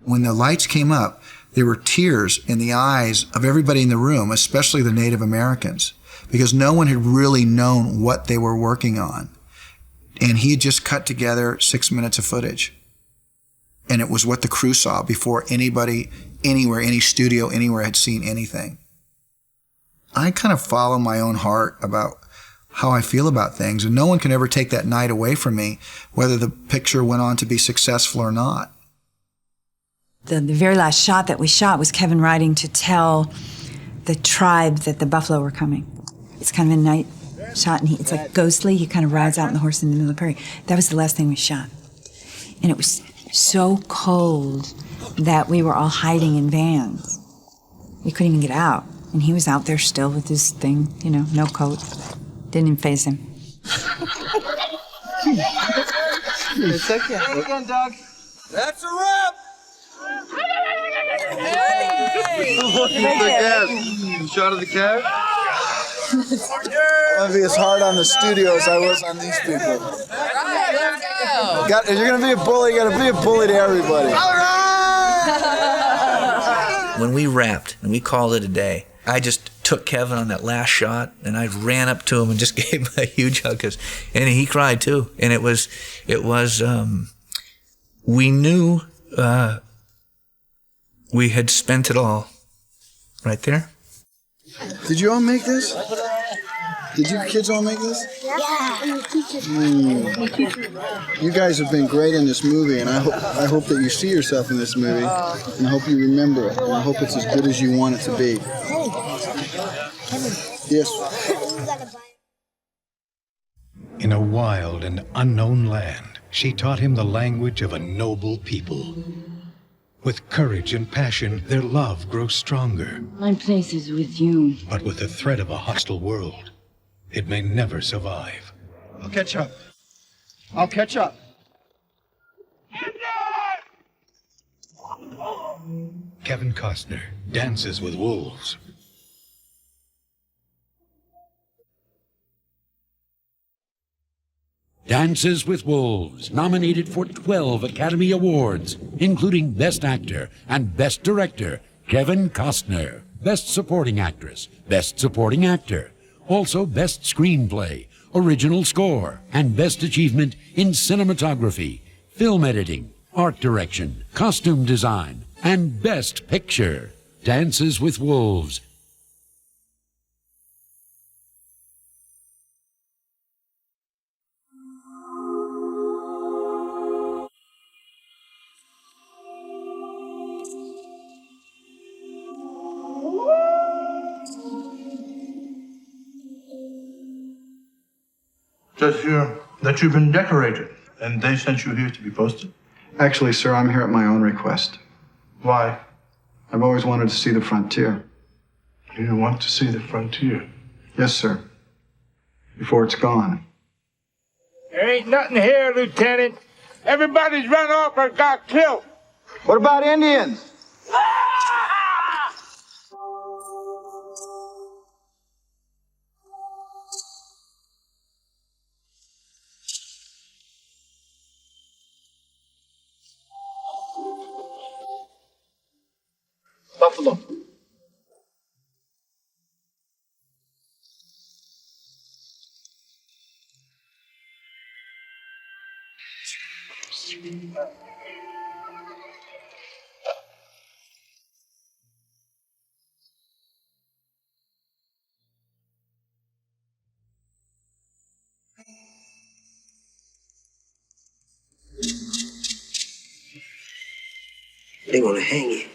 When the lights came up, there were tears in the eyes of everybody in the room, especially the Native Americans, because no one had really known what they were working on. And he had just cut together 6 minutes of footage. And it was what the crew saw before anybody, anywhere, any studio, anywhere had seen anything. I kind of follow my own heart about how I feel about things, and no one can ever take that night away from me, whether the picture went on to be successful or not. The very last shot that we shot was Kevin riding to tell the tribe that the buffalo were coming. It's kind of a night shot, and it's like ghostly. He kind of rides out on the horse in the middle of the prairie. That was the last thing we shot. And it was so cold that we were all hiding in vans. We couldn't even get out. And he was out there still with his thing, you know, no coat. Didn't even faze him. It's okay. Hey again, Doug. That's a wrap! Hey! Look at the cat. Shot of the cat? I'm gonna be as hard on the studio as I was on these people. If you're gonna be a bully, you gotta be a bully to everybody. All right! When we wrapped and we called it a day, I just took Kevin on that last shot and I ran up to him and just gave him a huge hug, and he cried too. And it was, we knew we had spent it all. Right there. Did you all make this? Did you kids all make this? Yeah. You guys have been great in this movie, and I hope that you see yourself in this movie, and I hope you remember it, and I hope it's as good as you want it to be. Yes. In a wild and unknown land, she taught him the language of a noble people. With courage and passion, their love grows stronger. My place is with you. But with the threat of a hostile world, it may never survive. I'll catch up. I'll catch up. Kevin Costner dances with wolves. Dances with Wolves, nominated for 12 Academy Awards, including Best Actor and Best Director, Kevin Costner. Best Supporting Actress, Best Supporting Actor. Also Best Screenplay, Original Score, and Best Achievement in Cinematography, Film Editing, Art Direction, Costume Design, and Best Picture. Dances with Wolves. Just hear that you've been decorated, and they sent you here to be posted. Actually, sir, I'm here at my own request. Why? I've always wanted to see the frontier. Do you want to see the frontier? Yes, sir. Before it's gone. There ain't nothing here, Lieutenant. Everybody's run off or got killed. What about Indians? Buffalo. They're gonna hang you.